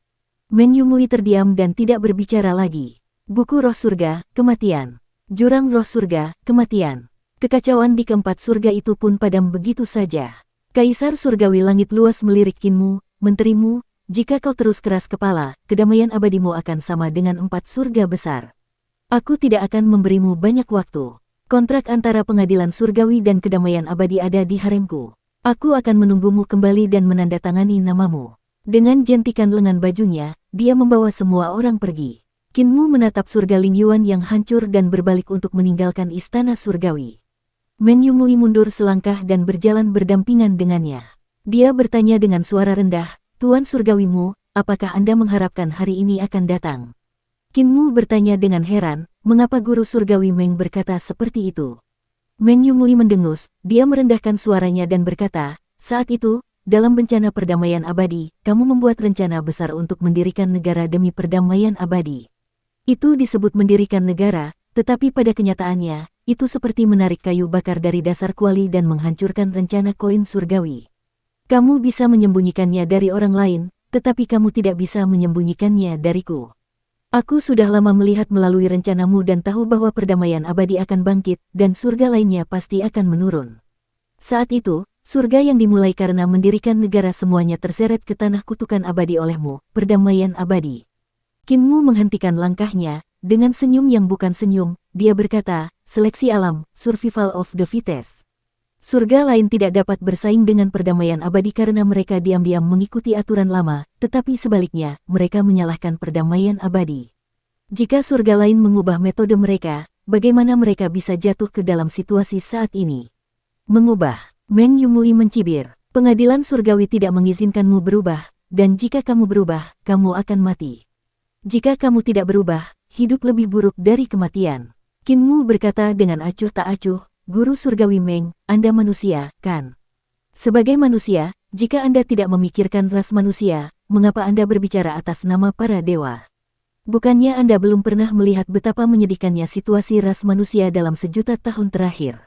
Meng Yumui terdiam dan tidak berbicara lagi. Buku roh surga, kematian. Jurang roh surga, kematian. Kekacauan di keempat surga itu pun padam begitu saja. Kaisar Surgawi Langit luas melirik Kinmu, "Menterimu, jika kau terus keras kepala, kedamaian abadimu akan sama dengan 4 surga besar. Aku tidak akan memberimu banyak waktu. Kontrak antara pengadilan surgawi dan kedamaian abadi ada di haremku. Aku akan menunggumu kembali dan menandatangani namamu." Dengan jentikan lengan bajunya, dia membawa semua orang pergi. Kinmu menatap surga Lingyuan yang hancur dan berbalik untuk meninggalkan istana surgawi. Meng Yumui mundur selangkah dan berjalan berdampingan dengannya. Dia bertanya dengan suara rendah, "Tuan Surgawimu, apakah Anda mengharapkan hari ini akan datang?" Kinmu bertanya dengan heran, mengapa guru surgawi Meng berkata seperti itu. Meng Yumui mendengus, dia merendahkan suaranya dan berkata, "Saat itu, dalam bencana perdamaian abadi, kamu membuat rencana besar untuk mendirikan negara demi perdamaian abadi. Itu disebut mendirikan negara, tetapi pada kenyataannya, itu seperti menarik kayu bakar dari dasar kuali dan menghancurkan rencana koin surgawi. Kamu bisa menyembunyikannya dari orang lain, tetapi kamu tidak bisa menyembunyikannya dariku. Aku sudah lama melihat melalui rencanamu dan tahu bahwa perdamaian abadi akan bangkit, dan surga lainnya pasti akan menurun. Saat itu, surga yang dimulai karena mendirikan negara semuanya terseret ke tanah kutukan abadi olehmu, perdamaian abadi." Kinmu menghentikan langkahnya, dengan senyum yang bukan senyum, dia berkata, "Seleksi alam, survival of the fittest. Surga lain tidak dapat bersaing dengan perdamaian abadi karena mereka diam-diam mengikuti aturan lama, tetapi sebaliknya, mereka menyalahkan perdamaian abadi. Jika surga lain mengubah metode mereka, bagaimana mereka bisa jatuh ke dalam situasi saat ini? Mengubah. Meng Yumui mencibir. Pengadilan surgawi tidak mengizinkanmu berubah, dan jika kamu berubah, kamu akan mati. Jika kamu tidak berubah, hidup lebih buruk dari kematian. Qin Mu berkata dengan acuh tak acuh, Guru Surgawi Meng, Anda manusia, kan? Sebagai manusia, jika Anda tidak memikirkan ras manusia, mengapa Anda berbicara atas nama para dewa? Bukannya Anda belum pernah melihat betapa menyedihkannya situasi ras manusia dalam sejuta tahun terakhir?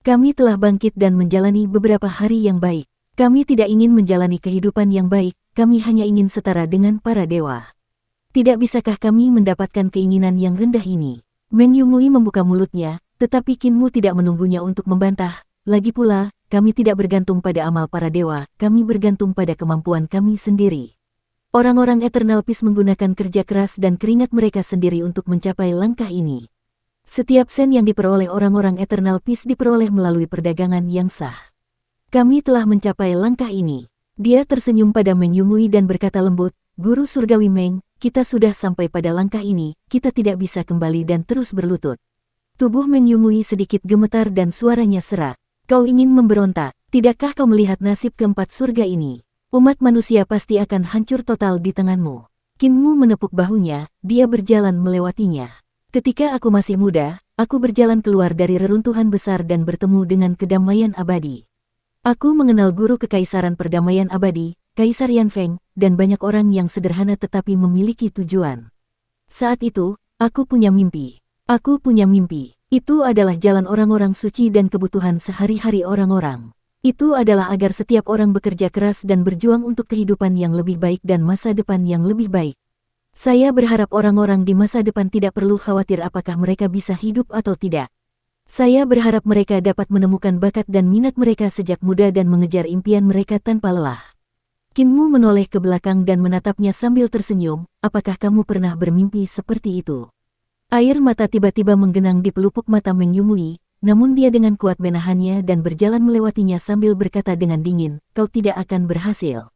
Kami telah bangkit dan menjalani beberapa hari yang baik. Kami tidak ingin menjalani kehidupan yang baik, kami hanya ingin setara dengan para dewa. Tidak bisakah kami mendapatkan keinginan yang rendah ini? Meng Yumui membuka mulutnya, tetapi Qin Mu tidak menunggunya untuk membantah. Lagi pula, kami tidak bergantung pada amal para dewa, kami bergantung pada kemampuan kami sendiri. Orang-orang Eternal Peace menggunakan kerja keras dan keringat mereka sendiri untuk mencapai langkah ini. Setiap sen yang diperoleh orang-orang Eternal Peace diperoleh melalui perdagangan yang sah. Kami telah mencapai langkah ini. Dia tersenyum pada Meng Yumui dan berkata lembut, Guru Surgawi Meng, kita sudah sampai pada langkah ini, kita tidak bisa kembali dan terus berlutut. Tubuh Meng Yumui sedikit gemetar dan suaranya serak. Kau ingin memberontak, tidakkah kau melihat nasib keempat surga ini? Umat manusia pasti akan hancur total di tanganmu. Qin Mu menepuk bahunya, dia berjalan melewatinya. Ketika aku masih muda, aku berjalan keluar dari reruntuhan besar dan bertemu dengan kedamaian abadi. Aku mengenal guru kekaisaran perdamaian abadi, Kaisar Yanfeng, dan banyak orang yang sederhana tetapi memiliki tujuan. Saat itu, aku punya mimpi. Aku punya mimpi. Itu adalah jalan orang-orang suci dan kebutuhan sehari-hari orang-orang. Itu adalah agar setiap orang bekerja keras dan berjuang untuk kehidupan yang lebih baik dan masa depan yang lebih baik. Saya berharap orang-orang di masa depan tidak perlu khawatir apakah mereka bisa hidup atau tidak. Saya berharap mereka dapat menemukan bakat dan minat mereka sejak muda dan mengejar impian mereka tanpa lelah. Qin Mu menoleh ke belakang dan menatapnya sambil tersenyum, apakah kamu pernah bermimpi seperti itu? Air mata tiba-tiba menggenang di pelupuk mata Meng Yumui, namun dia dengan kuat menahannya dan berjalan melewatinya sambil berkata dengan dingin, kau tidak akan berhasil.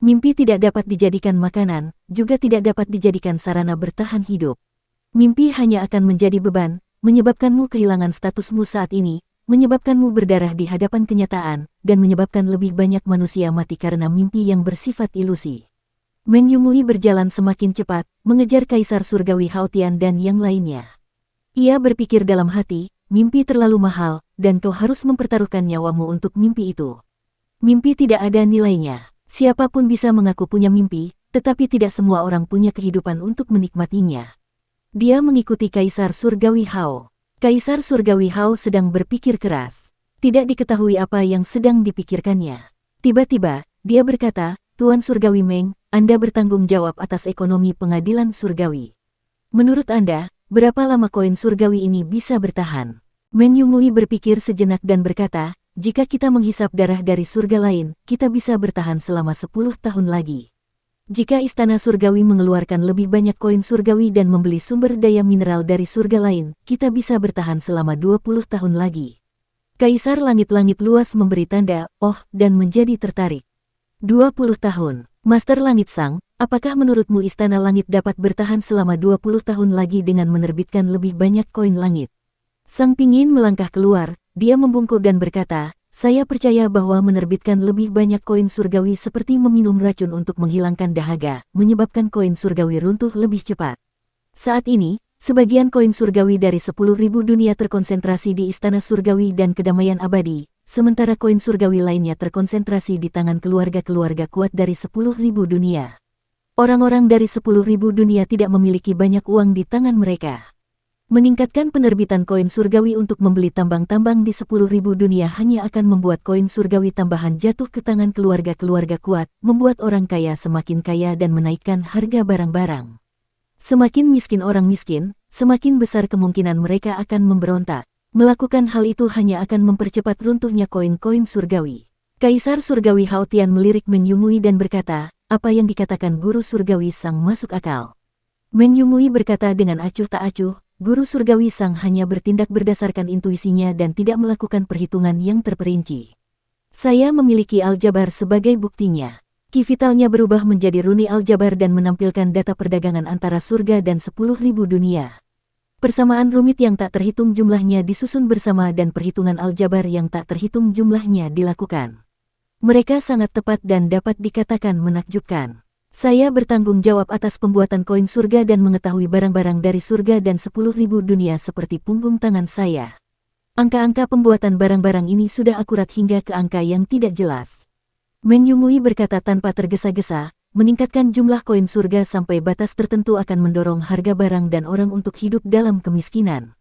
Mimpi tidak dapat dijadikan makanan, juga tidak dapat dijadikan sarana bertahan hidup. Mimpi hanya akan menjadi beban, menyebabkanmu kehilangan statusmu saat ini, menyebabkanmu berdarah di hadapan kenyataan, dan menyebabkan lebih banyak manusia mati karena mimpi yang bersifat ilusi. Meng Yumui berjalan semakin cepat, mengejar Kaisar Surgawi Haotian dan yang lainnya. Ia berpikir dalam hati, mimpi terlalu mahal, dan kau harus mempertaruhkan nyawamu untuk mimpi itu. Mimpi tidak ada nilainya. Siapapun bisa mengaku punya mimpi, tetapi tidak semua orang punya kehidupan untuk menikmatinya. Dia mengikuti Kaisar Surgawi Hao. Kaisar Surgawi Hao sedang berpikir keras. Tidak diketahui apa yang sedang dipikirkannya. Tiba-tiba, dia berkata, Tuan Surgawi Meng, Anda bertanggung jawab atas ekonomi pengadilan surgawi. Menurut Anda, berapa lama koin surgawi ini bisa bertahan? Meng Yumui berpikir sejenak dan berkata, jika kita menghisap darah dari surga lain, kita bisa bertahan selama 10 tahun lagi. Jika istana surgawi mengeluarkan lebih banyak koin surgawi dan membeli sumber daya mineral dari surga lain, kita bisa bertahan selama 20 tahun lagi. Kaisar Langit-Langit Luas memberi tanda, oh, dan menjadi tertarik. 20 tahun. Master Langit Sang, apakah menurutmu Istana Langit dapat bertahan selama 20 tahun lagi dengan menerbitkan lebih banyak koin langit? Sang Pingin melangkah keluar, dia membungkuk dan berkata, saya percaya bahwa menerbitkan lebih banyak koin surgawi seperti meminum racun untuk menghilangkan dahaga, menyebabkan koin surgawi runtuh lebih cepat. Saat ini, sebagian koin surgawi dari 10.000 dunia terkonsentrasi di Istana Surgawi dan Kedamaian Abadi, sementara koin surgawi lainnya terkonsentrasi di tangan keluarga-keluarga kuat dari 10.000 dunia. Orang-orang dari 10.000 dunia tidak memiliki banyak uang di tangan mereka. Meningkatkan penerbitan koin surgawi untuk membeli tambang-tambang di 10.000 dunia hanya akan membuat koin surgawi tambahan jatuh ke tangan keluarga-keluarga kuat, membuat orang kaya semakin kaya dan menaikkan harga barang-barang. Semakin miskin orang miskin, semakin besar kemungkinan mereka akan memberontak. Melakukan hal itu hanya akan mempercepat runtuhnya koin-koin surgawi. Kaisar Surgawi Haotian melirik Meng Yumui dan berkata, apa yang dikatakan Guru Surgawi Sang masuk akal. Meng Yumui berkata dengan acuh tak acuh, Guru Surgawi Sang hanya bertindak berdasarkan intuisinya dan tidak melakukan perhitungan yang terperinci. Saya memiliki aljabar sebagai buktinya. Ki vitalnya berubah menjadi runi aljabar dan menampilkan data perdagangan antara surga dan 10.000 dunia. Persamaan rumit yang tak terhitung jumlahnya disusun bersama dan perhitungan aljabar yang tak terhitung jumlahnya dilakukan. Mereka sangat tepat dan dapat dikatakan menakjubkan. Saya bertanggung jawab atas pembuatan koin surga dan mengetahui barang-barang dari surga dan 10.000 dunia seperti punggung tangan saya. Angka-angka pembuatan barang-barang ini sudah akurat hingga ke angka yang tidak jelas. Men Yungui berkata tanpa tergesa-gesa, meningkatkan jumlah koin surga sampai batas tertentu akan mendorong harga barang dan orang untuk hidup dalam kemiskinan.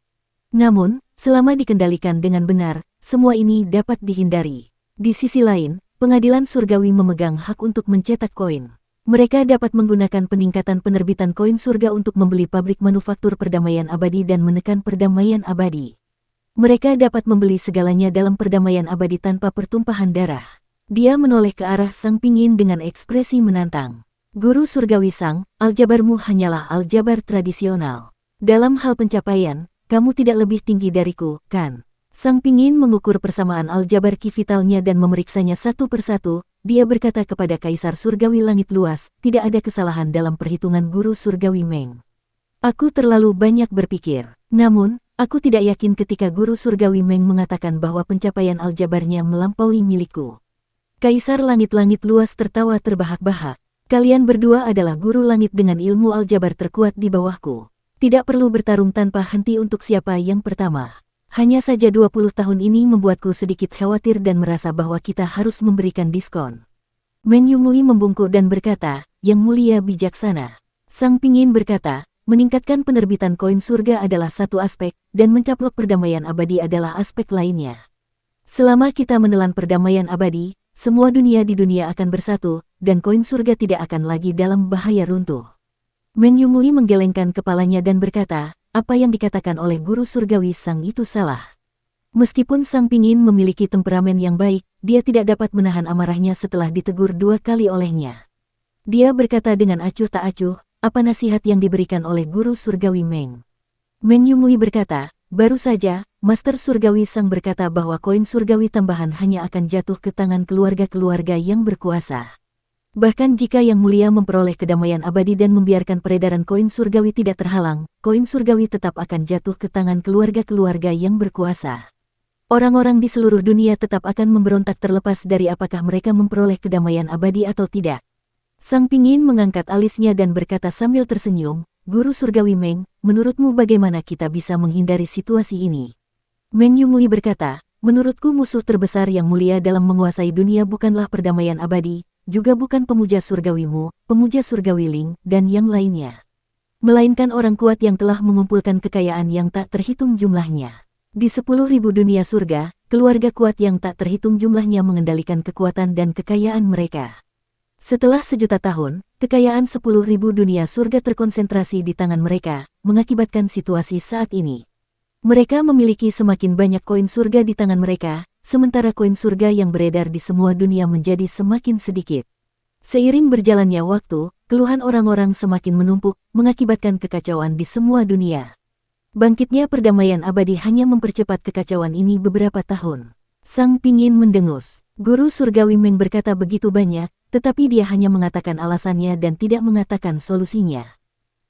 Namun, selama dikendalikan dengan benar, semua ini dapat dihindari. Di sisi lain, pengadilan surgawi memegang hak untuk mencetak koin. Mereka dapat menggunakan peningkatan penerbitan koin surga untuk membeli pabrik manufaktur perdamaian abadi dan menekan perdamaian abadi. Mereka dapat membeli segalanya dalam perdamaian abadi tanpa pertumpahan darah. Dia menoleh ke arah Sang Pingin dengan ekspresi menantang. Guru Surgawi Sang, aljabarmu hanyalah aljabar tradisional. Dalam hal pencapaian, kamu tidak lebih tinggi dariku, kan? Sang Pingin mengukur persamaan aljabar ki vitalnya dan memeriksanya satu persatu. Dia berkata kepada Kaisar Surgawi Langit Luas, tidak ada kesalahan dalam perhitungan Guru Surgawi Meng. Aku terlalu banyak berpikir. Namun, aku tidak yakin ketika Guru Surgawi Meng mengatakan bahwa pencapaian aljabarnya melampaui milikku. Kaisar Langit-Langit Luas tertawa terbahak-bahak. Kalian berdua adalah guru langit dengan ilmu aljabar terkuat di bawahku. Tidak perlu bertarung tanpa henti untuk siapa yang pertama. Hanya saja 20 tahun ini membuatku sedikit khawatir dan merasa bahwa kita harus memberikan diskon. Men Yungui membungkuk dan berkata, Yang Mulia bijaksana. Sang Pingin berkata, meningkatkan penerbitan koin surga adalah satu aspek, dan mencaplok perdamaian abadi adalah aspek lainnya. Selama kita menelan perdamaian abadi, semua dunia di dunia akan bersatu, dan koin surga tidak akan lagi dalam bahaya runtuh. Men Yungui menggelengkan kepalanya dan berkata, apa yang dikatakan oleh Guru Surgawi Sang itu salah. Meskipun Sang Pingin memiliki temperamen yang baik, dia tidak dapat menahan amarahnya setelah ditegur 2 kali olehnya. Dia berkata dengan acuh tak acuh, apa nasihat yang diberikan oleh Guru Surgawi Meng? Men Yungui berkata, baru saja, Master Surgawi Sang berkata bahwa koin surgawi tambahan hanya akan jatuh ke tangan keluarga-keluarga yang berkuasa. Bahkan jika Yang Mulia memperoleh kedamaian abadi dan membiarkan peredaran koin surgawi tidak terhalang, koin surgawi tetap akan jatuh ke tangan keluarga-keluarga yang berkuasa. Orang-orang di seluruh dunia tetap akan memberontak terlepas dari apakah mereka memperoleh kedamaian abadi atau tidak. Sang Pingin mengangkat alisnya dan berkata sambil tersenyum, Guru Surgawi Meng, menurutmu bagaimana kita bisa menghindari situasi ini? Men Yungui berkata, menurutku musuh terbesar Yang Mulia dalam menguasai dunia bukanlah perdamaian abadi, juga bukan pemuja surgawimu, pemuja surgawi Ling, dan yang lainnya. Melainkan orang kuat yang telah mengumpulkan kekayaan yang tak terhitung jumlahnya. Di 10.000 dunia surga, keluarga kuat yang tak terhitung jumlahnya mengendalikan kekuatan dan kekayaan mereka. Setelah 1.000.000 tahun, kekayaan 10.000 dunia surga terkonsentrasi di tangan mereka, mengakibatkan situasi saat ini. Mereka memiliki semakin banyak koin surga di tangan mereka, sementara koin surga yang beredar di semua dunia menjadi semakin sedikit. Seiring berjalannya waktu, keluhan orang-orang semakin menumpuk, mengakibatkan kekacauan di semua dunia. Bangkitnya perdamaian abadi hanya mempercepat kekacauan ini beberapa tahun. Sang Pingin mendengus. Guru Surgawi Meng berkata begitu banyak, tetapi dia hanya mengatakan alasannya dan tidak mengatakan solusinya.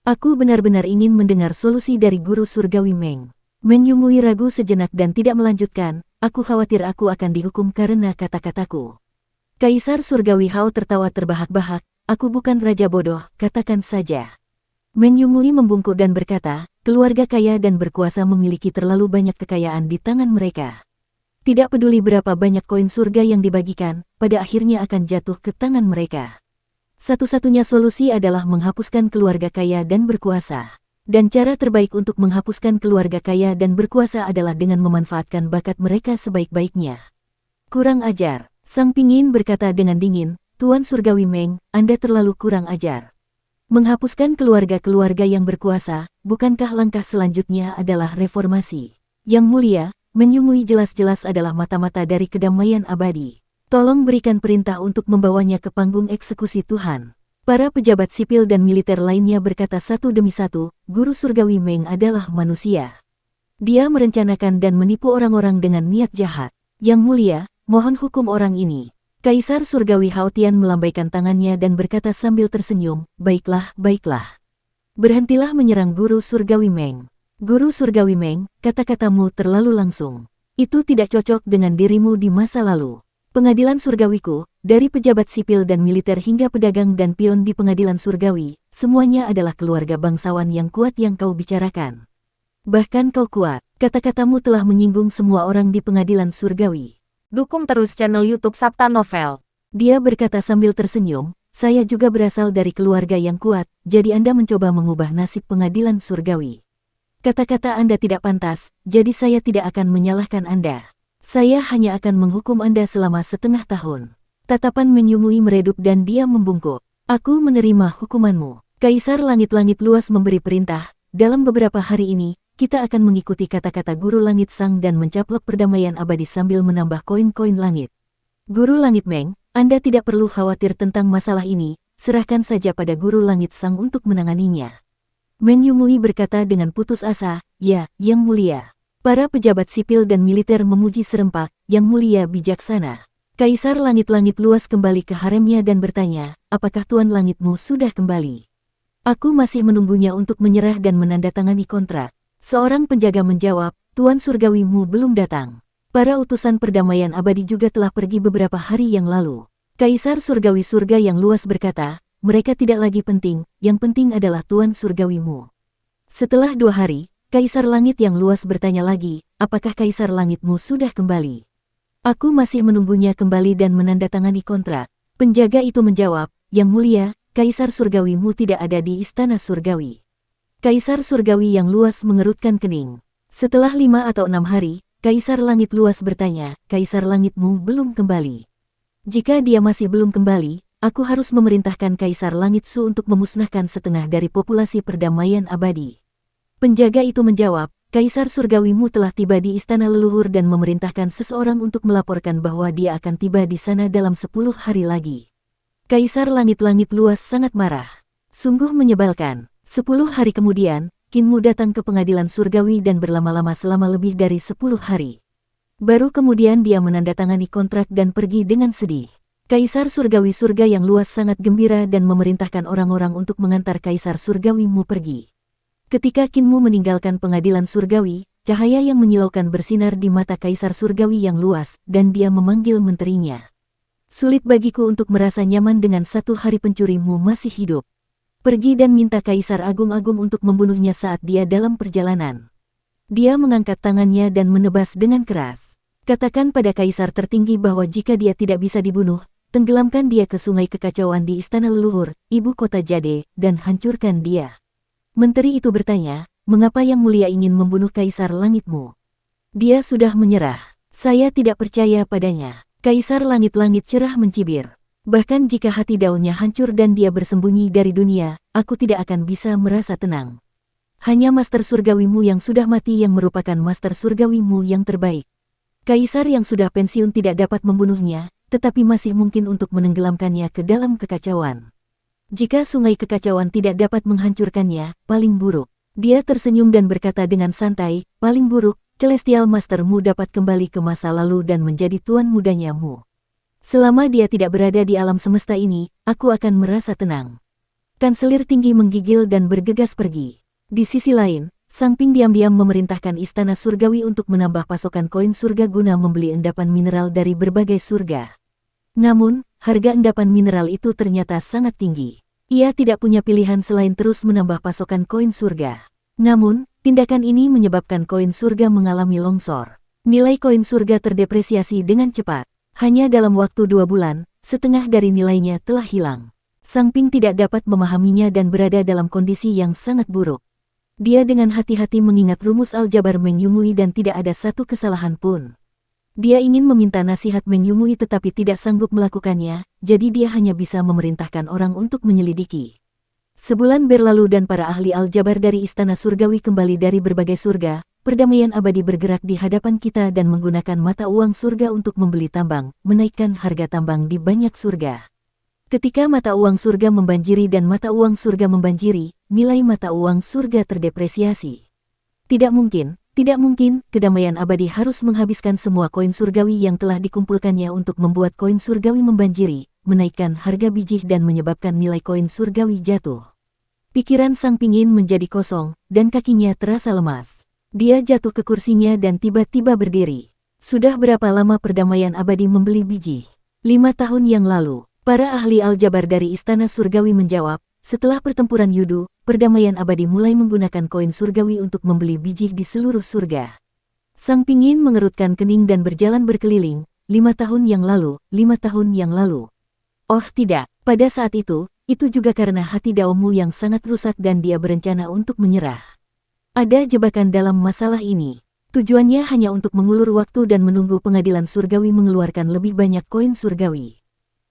Aku benar-benar ingin mendengar solusi dari Guru Surgawi Meng. Men Yungui ragu sejenak dan tidak melanjutkan, aku khawatir aku akan dihukum karena kata-kataku. Kaisar Surgawi Hao tertawa terbahak-bahak, aku bukan raja bodoh, katakan saja. Men Yungui membungkuk dan berkata, keluarga kaya dan berkuasa memiliki terlalu banyak kekayaan di tangan mereka. Tidak peduli berapa banyak koin surga yang dibagikan, pada akhirnya akan jatuh ke tangan mereka. Satu-satunya solusi adalah menghapuskan keluarga kaya dan berkuasa. Dan cara terbaik untuk menghapuskan keluarga kaya dan berkuasa adalah dengan memanfaatkan bakat mereka sebaik-baiknya. Kurang ajar, Sang Pingin berkata dengan dingin, Tuan Surgawi Meng, Anda terlalu kurang ajar. Menghapuskan keluarga-keluarga yang berkuasa, bukankah langkah selanjutnya adalah reformasi? Yang Mulia, Men Yungui jelas-jelas adalah mata-mata dari kedamaian abadi. Tolong berikan perintah untuk membawanya ke panggung eksekusi Tuhan. Para pejabat sipil dan militer lainnya berkata satu demi satu, Guru Surgawi Meng adalah manusia. Dia merencanakan dan menipu orang-orang dengan niat jahat. Yang mulia, mohon hukum orang ini. Kaisar Surgawi Hao Tian melambaikan tangannya dan berkata sambil tersenyum, baiklah, baiklah. Berhentilah menyerang Guru Surgawi Meng. Guru Surgawi Meng, kata-katamu terlalu langsung. Itu tidak cocok dengan dirimu di masa lalu. Pengadilan surgawiku, dari pejabat sipil dan militer hingga pedagang dan pion di pengadilan surgawi, semuanya adalah keluarga bangsawan yang kuat yang kau bicarakan. Bahkan kau kuat, kata-katamu telah menyinggung semua orang di pengadilan surgawi. Dukung terus channel YouTube Sabta Novel. Dia berkata sambil tersenyum, saya juga berasal dari keluarga yang kuat, jadi Anda mencoba mengubah nasib pengadilan surgawi. Kata-kata Anda tidak pantas, jadi saya tidak akan menyalahkan Anda. Saya hanya akan menghukum Anda selama setengah tahun. Tatapan Meng Yumui meredup dan dia membungkuk. Aku menerima hukumanmu. Kaisar Langit-Langit Luas memberi perintah, dalam beberapa hari ini, kita akan mengikuti kata-kata Guru Langit Sang dan mencaplok perdamaian abadi sambil menambah koin-koin langit. Guru Langit Meng, Anda tidak perlu khawatir tentang masalah ini, serahkan saja pada Guru Langit Sang untuk menanganinya. Meng Yumui berkata dengan putus asa, ya, Yang Mulia. Para pejabat sipil dan militer memuji serempak, Yang Mulia bijaksana. Kaisar Langit-Langit Luas kembali ke haremnya dan bertanya, apakah Tuan Langitmu sudah kembali? Aku masih menunggunya untuk menyerah dan menandatangani kontrak. Seorang penjaga menjawab, Tuan Surgawimu belum datang. Para utusan perdamaian abadi juga telah pergi beberapa hari yang lalu. Kaisar Surgawi Surga yang Luas berkata, mereka tidak lagi penting, yang penting adalah Tuan Surgawimu. Setelah 2 hari, Kaisar Langit yang Luas bertanya lagi, apakah Kaisar Langitmu sudah kembali? Aku masih menunggunya kembali dan menandatangani kontrak. Penjaga itu menjawab, Yang Mulia, Kaisar Surgawimu tidak ada di Istana Surgawi. Kaisar Surgawi yang Luas mengerutkan kening. Setelah 5 atau 6 hari, Kaisar Langit Luas bertanya, Kaisar Langitmu belum kembali. Jika dia masih belum kembali, aku harus memerintahkan Kaisar Langit Su untuk memusnahkan setengah dari populasi perdamaian abadi. Penjaga itu menjawab, Kaisar Surgawimu telah tiba di Istana Leluhur dan memerintahkan seseorang untuk melaporkan bahwa dia akan tiba di sana dalam 10 hari lagi. Kaisar Langit-Langit Luas sangat marah. Sungguh menyebalkan. 10 hari kemudian, Qinmu datang ke pengadilan surgawi dan berlama-lama selama lebih dari 10 hari. Baru kemudian dia menandatangani kontrak dan pergi dengan sedih. Kaisar Surgawi Surga yang Luas sangat gembira dan memerintahkan orang-orang untuk mengantar Kaisar Surgawimu pergi. Ketika Qinmu meninggalkan pengadilan surgawi, cahaya yang menyilaukan bersinar di mata Kaisar Surgawi yang Luas, dan dia memanggil menterinya. Sulit bagiku untuk merasa nyaman dengan 1 hari pencurimu masih hidup. Pergi dan minta Kaisar Agung-Agung untuk membunuhnya saat dia dalam perjalanan. Dia mengangkat tangannya dan menebas dengan keras. Katakan pada Kaisar tertinggi bahwa jika dia tidak bisa dibunuh, tenggelamkan dia ke sungai kekacauan di Istana Leluhur, ibu kota Jade, dan hancurkan dia. Menteri itu bertanya, mengapa Yang Mulia ingin membunuh Kaisar Langitmu? Dia sudah menyerah. Saya tidak percaya padanya. Kaisar Langit-Langit cerah mencibir. Bahkan jika hati daunnya hancur dan dia bersembunyi dari dunia, aku tidak akan bisa merasa tenang. Hanya Master Surgawimu yang sudah mati yang merupakan Master Surgawimu yang terbaik. Kaisar yang sudah pensiun tidak dapat membunuhnya, tetapi masih mungkin untuk menenggelamkannya ke dalam kekacauan. Jika sungai kekacauan tidak dapat menghancurkannya, paling buruk. Dia tersenyum dan berkata dengan santai, paling buruk, Celestial Mastermu dapat kembali ke masa lalu dan menjadi tuan mudanya mu. Selama dia tidak berada di alam semesta ini, aku akan merasa tenang. Kanselir tinggi menggigil dan bergegas pergi. Di sisi lain, Sang Ping diam-diam memerintahkan Istana Surgawi untuk menambah pasokan koin surga guna membeli endapan mineral dari berbagai surga. Namun, harga endapan mineral itu ternyata sangat tinggi. Ia tidak punya pilihan selain terus menambah pasokan koin surga. Namun, tindakan ini menyebabkan koin surga mengalami longsor. Nilai koin surga terdepresiasi dengan cepat. Hanya dalam waktu 2 bulan, setengah dari nilainya telah hilang. Sang Ping tidak dapat memahaminya dan berada dalam kondisi yang sangat buruk. Dia dengan hati-hati mengingat rumus aljabar Meng Yumui dan tidak ada satu kesalahan pun. Dia ingin meminta nasihat Meng Yumui tetapi tidak sanggup melakukannya, jadi dia hanya bisa memerintahkan orang untuk menyelidiki. Sebulan berlalu dan para ahli aljabar dari Istana Surgawi kembali dari berbagai surga. Perdamaian abadi bergerak di hadapan kita dan menggunakan mata uang surga untuk membeli tambang, menaikkan harga tambang di banyak surga. Ketika mata uang surga membanjiri dan mata uang surga membanjiri, nilai mata uang surga terdepresiasi. Tidak mungkin, kedamaian abadi harus menghabiskan semua koin surgawi yang telah dikumpulkannya untuk membuat koin surgawi membanjiri, menaikkan harga biji dan menyebabkan nilai koin surgawi jatuh. Pikiran Sang Pingin menjadi kosong, dan kakinya terasa lemas. Dia jatuh ke kursinya dan tiba-tiba berdiri. Sudah berapa lama perdamaian abadi membeli biji? 5 tahun yang lalu. Para ahli aljabar dari Istana Surgawi menjawab, setelah pertempuran Yudu, perdamaian abadi mulai menggunakan koin surgawi untuk membeli biji di seluruh surga. Sang Pingin mengerutkan kening dan berjalan berkeliling, 5 tahun yang lalu, 5 tahun yang lalu. Oh tidak, pada saat itu juga karena hati Daomu yang sangat rusak dan dia berencana untuk menyerah. Ada jebakan dalam masalah ini. Tujuannya hanya untuk mengulur waktu dan menunggu pengadilan surgawi mengeluarkan lebih banyak koin surgawi.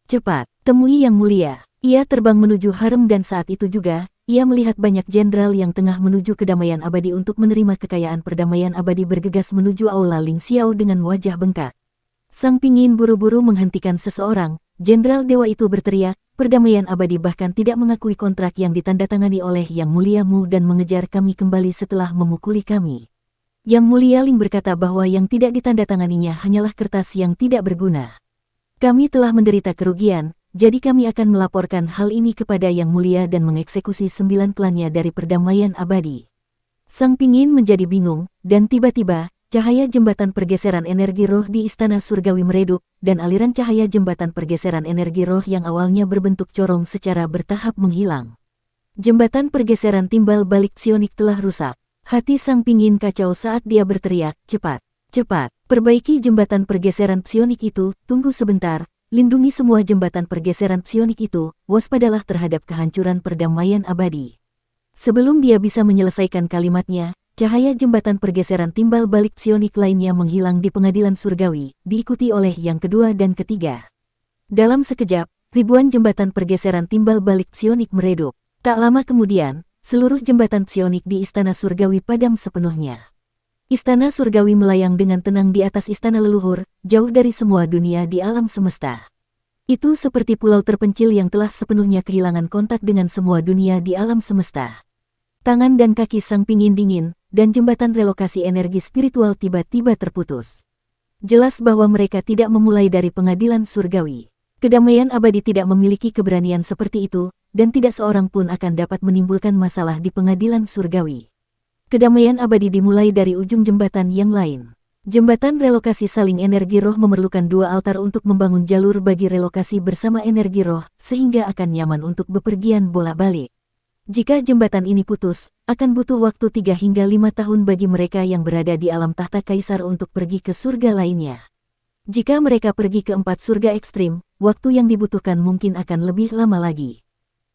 Cepat, temui Yang Mulia. Ia terbang menuju harem dan saat itu juga, ia melihat banyak jenderal yang tengah menuju kedamaian abadi untuk menerima kekayaan perdamaian abadi bergegas menuju aula Ling Xiao dengan wajah bengkak. Sang Pingin buru-buru menghentikan seseorang. Jenderal dewa itu berteriak, perdamaian abadi bahkan tidak mengakui kontrak yang ditandatangani oleh Yang Muliamu dan mengejar kami kembali setelah memukuli kami. Yang Mulia Ling berkata bahwa yang tidak ditandatanganinya hanyalah kertas yang tidak berguna. Kami telah menderita kerugian, jadi kami akan melaporkan hal ini kepada Yang Mulia dan mengeksekusi 9 klannya dari perdamaian abadi. Sang Pingin menjadi bingung, dan tiba-tiba, cahaya jembatan pergeseran energi roh di Istana Surgawi meredup, dan aliran cahaya jembatan pergeseran energi roh yang awalnya berbentuk corong secara bertahap menghilang. Jembatan pergeseran timbal balik psionik telah rusak. Hati Sang Pingin kacau saat dia berteriak, cepat. Cepat, perbaiki jembatan pergeseran psionik itu, tunggu sebentar, lindungi semua jembatan pergeseran psionik itu, waspadalah terhadap kehancuran perdamaian abadi. Sebelum dia bisa menyelesaikan kalimatnya, cahaya jembatan pergeseran timbal balik psionik lainnya menghilang di pengadilan surgawi, diikuti oleh yang kedua dan ketiga. Dalam sekejap, ribuan jembatan pergeseran timbal balik psionik meredup. Tak lama kemudian, seluruh jembatan psionik di Istana Surgawi padam sepenuhnya. Istana Surgawi melayang dengan tenang di atas istana leluhur, jauh dari semua dunia di alam semesta. Itu seperti pulau terpencil yang telah sepenuhnya kehilangan kontak dengan semua dunia di alam semesta. Tangan dan kaki Sang Pingin dingin, dan jembatan relokasi energi spiritual tiba-tiba terputus. Jelas bahwa mereka tidak memulai dari pengadilan surgawi. Kedamaian abadi tidak memiliki keberanian seperti itu, dan tidak seorang pun akan dapat menimbulkan masalah di pengadilan surgawi. Kedamaian abadi dimulai dari ujung jembatan yang lain. Jembatan relokasi saling energi roh memerlukan 2 altar untuk membangun jalur bagi relokasi bersama energi roh, sehingga akan nyaman untuk bepergian bolak-balik. Jika jembatan ini putus, akan butuh waktu 3 hingga 5 tahun bagi mereka yang berada di alam tahta kaisar untuk pergi ke surga lainnya. Jika mereka pergi ke 4 surga ekstrim, waktu yang dibutuhkan mungkin akan lebih lama lagi.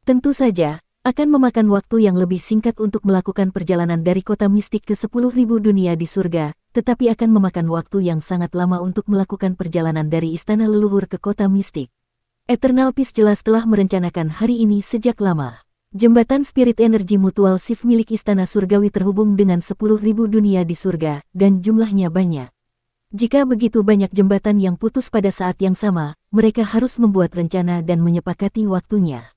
Tentu saja, akan memakan waktu yang lebih singkat untuk melakukan perjalanan dari kota mistik ke 10.000 dunia di surga, tetapi akan memakan waktu yang sangat lama untuk melakukan perjalanan dari istana leluhur ke kota mistik. Eternal Peace jelas telah merencanakan hari ini sejak lama. Jembatan spirit energi mutual shift milik istana surgawi terhubung dengan 10.000 dunia di surga, dan jumlahnya banyak. Jika begitu banyak jembatan yang putus pada saat yang sama, mereka harus membuat rencana dan menyepakati waktunya.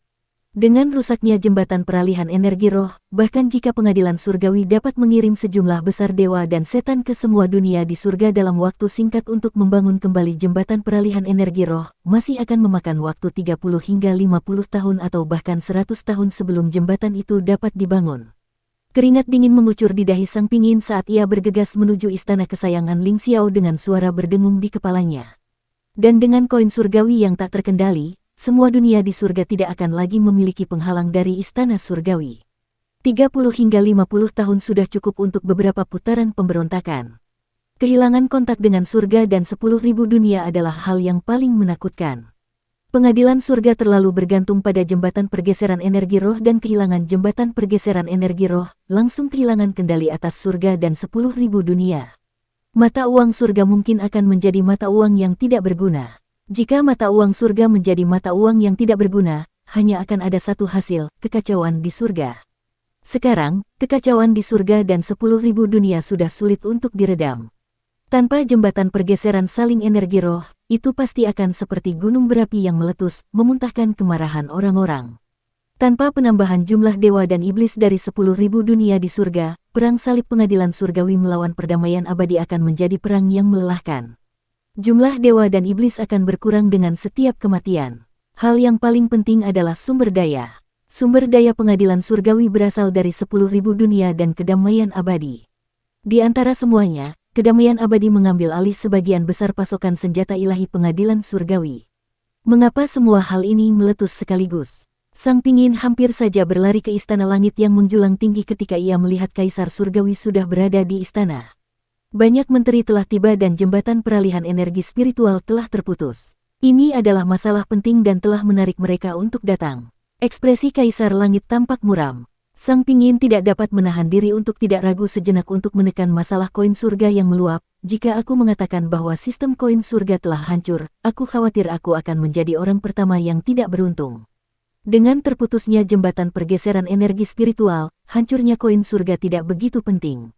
Dengan rusaknya jembatan peralihan energi roh, bahkan jika pengadilan surgawi dapat mengirim sejumlah besar dewa dan setan ke semua dunia di surga dalam waktu singkat untuk membangun kembali jembatan peralihan energi roh, masih akan memakan waktu 30 hingga 50 tahun atau bahkan 100 tahun sebelum jembatan itu dapat dibangun. Keringat dingin mengucur di dahi Sang Pingin saat ia bergegas menuju istana kesayangan Ling Xiao dengan suara berdengung di kepalanya. Dan dengan koin surgawi yang tak terkendali, semua dunia di surga tidak akan lagi memiliki penghalang dari istana surgawi. 30 hingga 50 tahun sudah cukup untuk beberapa putaran pemberontakan. Kehilangan kontak dengan surga dan 10.000 dunia adalah hal yang paling menakutkan. Pengadilan surga terlalu bergantung pada jembatan pergeseran energi roh dan kehilangan jembatan pergeseran energi roh, langsung kehilangan kendali atas surga dan 10.000 dunia. Mata uang surga mungkin akan menjadi mata uang yang tidak berguna. Jika mata uang surga menjadi mata uang yang tidak berguna, hanya akan ada satu hasil, kekacauan di surga. Sekarang, kekacauan di surga dan 10.000 dunia sudah sulit untuk diredam. Tanpa jembatan pergeseran saling energi roh, itu pasti akan seperti gunung berapi yang meletus, memuntahkan kemarahan orang-orang. Tanpa penambahan jumlah dewa dan iblis dari 10.000 dunia di surga, perang salib pengadilan surgawi melawan perdamaian abadi akan menjadi perang yang melelahkan. Jumlah dewa dan iblis akan berkurang dengan setiap kematian. Hal yang paling penting adalah sumber daya. Sumber daya pengadilan surgawi berasal dari 10.000 dunia dan kedamaian abadi. Di antara semuanya, kedamaian abadi mengambil alih sebagian besar pasokan senjata ilahi pengadilan surgawi. Mengapa semua hal ini meletus sekaligus? Sang Pingin hampir saja berlari ke istana langit yang menjulang tinggi ketika ia melihat Kaisar Surgawi sudah berada di istana. Banyak menteri telah tiba dan jembatan peralihan energi spiritual telah terputus. Ini adalah masalah penting dan telah menarik mereka untuk datang. Ekspresi Kaisar Langit tampak muram. Sang Pingin tidak dapat menahan diri untuk tidak ragu sejenak untuk menekan masalah koin surga yang meluap. Jika aku mengatakan bahwa sistem koin surga telah hancur, aku khawatir aku akan menjadi orang pertama yang tidak beruntung. Dengan terputusnya jembatan pergeseran energi spiritual, hancurnya koin surga tidak begitu penting.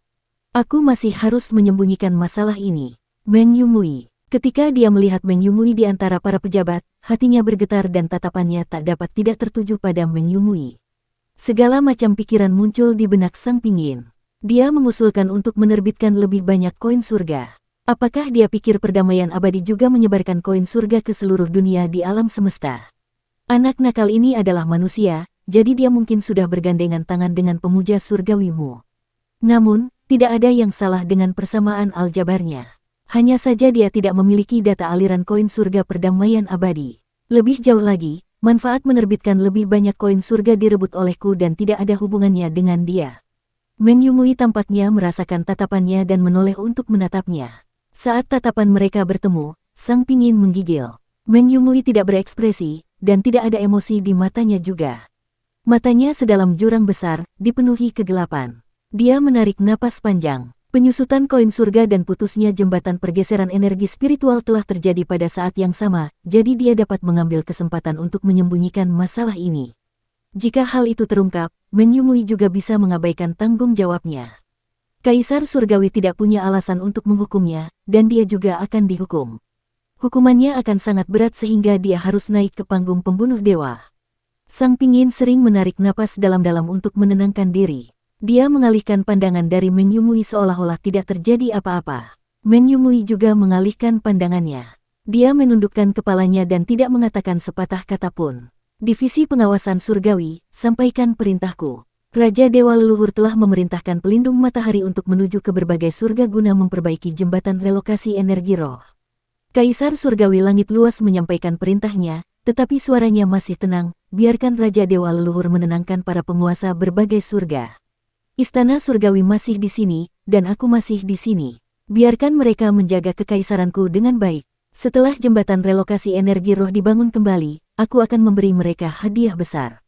Aku masih harus menyembunyikan masalah ini. Meng Yumui. Ketika dia melihat Meng Yumui di antara para pejabat, hatinya bergetar dan tatapannya tak dapat tidak tertuju pada Meng Yumui. Segala macam pikiran muncul di benak Sang Pingin. Dia mengusulkan untuk menerbitkan lebih banyak koin surga. Apakah dia pikir perdamaian abadi juga menyebarkan koin surga ke seluruh dunia di alam semesta? Anak nakal ini adalah manusia, jadi dia mungkin sudah bergandengan tangan dengan pemuja surgawimu. Namun, tidak ada yang salah dengan persamaan aljabarnya. Hanya saja dia tidak memiliki data aliran koin surga perdamaian abadi. Lebih jauh lagi, manfaat menerbitkan lebih banyak koin surga direbut olehku dan tidak ada hubungannya dengan dia. Meng Yumui tampaknya merasakan tatapannya dan menoleh untuk menatapnya. Saat tatapan mereka bertemu, Sang Pingin menggigil. Meng Yumui tidak berekspresi, dan tidak ada emosi di matanya juga. Matanya sedalam jurang besar, dipenuhi kegelapan. Dia menarik napas panjang. Penyusutan koin surga dan putusnya jembatan pergeseran energi spiritual telah terjadi pada saat yang sama, jadi dia dapat mengambil kesempatan untuk menyembunyikan masalah ini. Jika hal itu terungkap, Meng Yumui juga bisa mengabaikan tanggung jawabnya. Kaisar Surgawi tidak punya alasan untuk menghukumnya, dan dia juga akan dihukum. Hukumannya akan sangat berat sehingga dia harus naik ke panggung pembunuh dewa. Sang Pingin sering menarik napas dalam-dalam untuk menenangkan diri. Dia mengalihkan pandangan dari Meng Yumui seolah-olah tidak terjadi apa-apa. Meng Yumui juga mengalihkan pandangannya. Dia menundukkan kepalanya dan tidak mengatakan sepatah kata pun. Divisi Pengawasan Surgawi, sampaikan perintahku. Raja Dewa Leluhur telah memerintahkan pelindung matahari untuk menuju ke berbagai surga guna memperbaiki jembatan relokasi energi roh. Kaisar Surgawi Langit Luas menyampaikan perintahnya, tetapi suaranya masih tenang. Biarkan Raja Dewa Leluhur menenangkan para penguasa berbagai surga. Istana Surgawi masih di sini, dan aku masih di sini. Biarkan mereka menjaga kekaisaranku dengan baik. Setelah jembatan relokasi energi roh dibangun kembali, aku akan memberi mereka hadiah besar.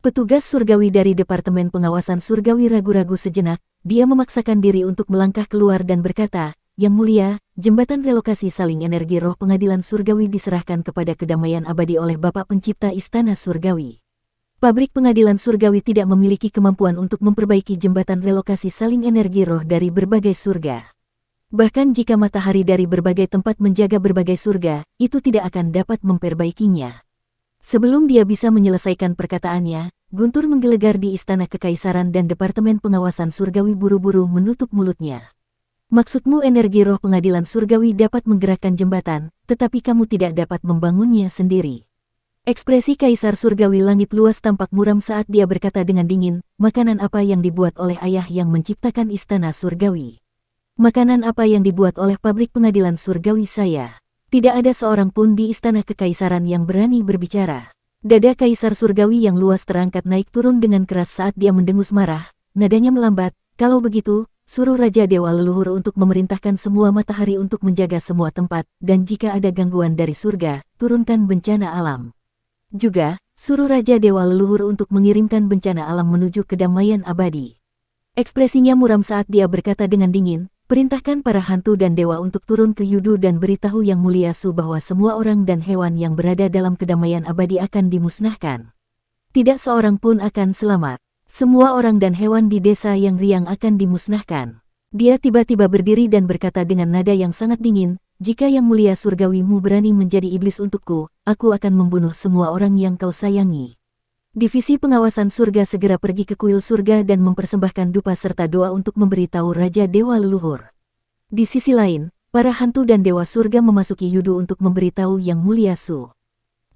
Petugas surgawi dari Departemen Pengawasan Surgawi ragu-ragu sejenak. Dia memaksakan diri untuk melangkah keluar dan berkata, Yang Mulia, jembatan relokasi saling energi roh pengadilan surgawi diserahkan kepada kedamaian abadi oleh Bapak Pencipta Istana Surgawi. Pabrik pengadilan surgawi tidak memiliki kemampuan untuk memperbaiki jembatan relokasi saling energi roh dari berbagai surga. Bahkan jika matahari dari berbagai tempat menjaga berbagai surga, itu tidak akan dapat memperbaikinya. Sebelum dia bisa menyelesaikan perkataannya, guntur menggelegar di Istana Kekaisaran dan Departemen Pengawasan Surgawi buru-buru menutup mulutnya. Maksudmu energi roh pengadilan surgawi dapat menggerakkan jembatan, tetapi kamu tidak dapat membangunnya sendiri. Ekspresi Kaisar Surgawi Langit Luas tampak muram saat dia berkata dengan dingin, makanan apa yang dibuat oleh ayah yang menciptakan Istana Surgawi? Makanan apa yang dibuat oleh pabrik pengadilan surgawi saya? Tidak ada seorang pun di Istana Kekaisaran yang berani berbicara. Dada Kaisar Surgawi yang luas terangkat naik turun dengan keras saat dia mendengus marah, nadanya melambat. Kalau begitu, suruh Raja Dewa Leluhur untuk memerintahkan semua matahari untuk menjaga semua tempat, dan jika ada gangguan dari surga, turunkan bencana alam. Juga, suruh Raja Dewa Leluhur untuk mengirimkan bencana alam menuju kedamaian abadi. Ekspresinya muram saat dia berkata dengan dingin, perintahkan para hantu dan dewa untuk turun ke Yudu dan beritahu Yang Mulia Su bahwa semua orang dan hewan yang berada dalam kedamaian abadi akan dimusnahkan. Tidak seorang pun akan selamat. Semua orang dan hewan di desa yang riang akan dimusnahkan. Dia tiba-tiba berdiri dan berkata dengan nada yang sangat dingin, jika Yang Mulia Surgawimu berani menjadi iblis untukku, aku akan membunuh semua orang yang kau sayangi. Divisi pengawasan surga segera pergi ke kuil surga dan mempersembahkan dupa serta doa untuk memberitahu Raja Dewa Leluhur. Di sisi lain, para hantu dan Dewa Surga memasuki Yudu untuk memberitahu Yang Mulia Su.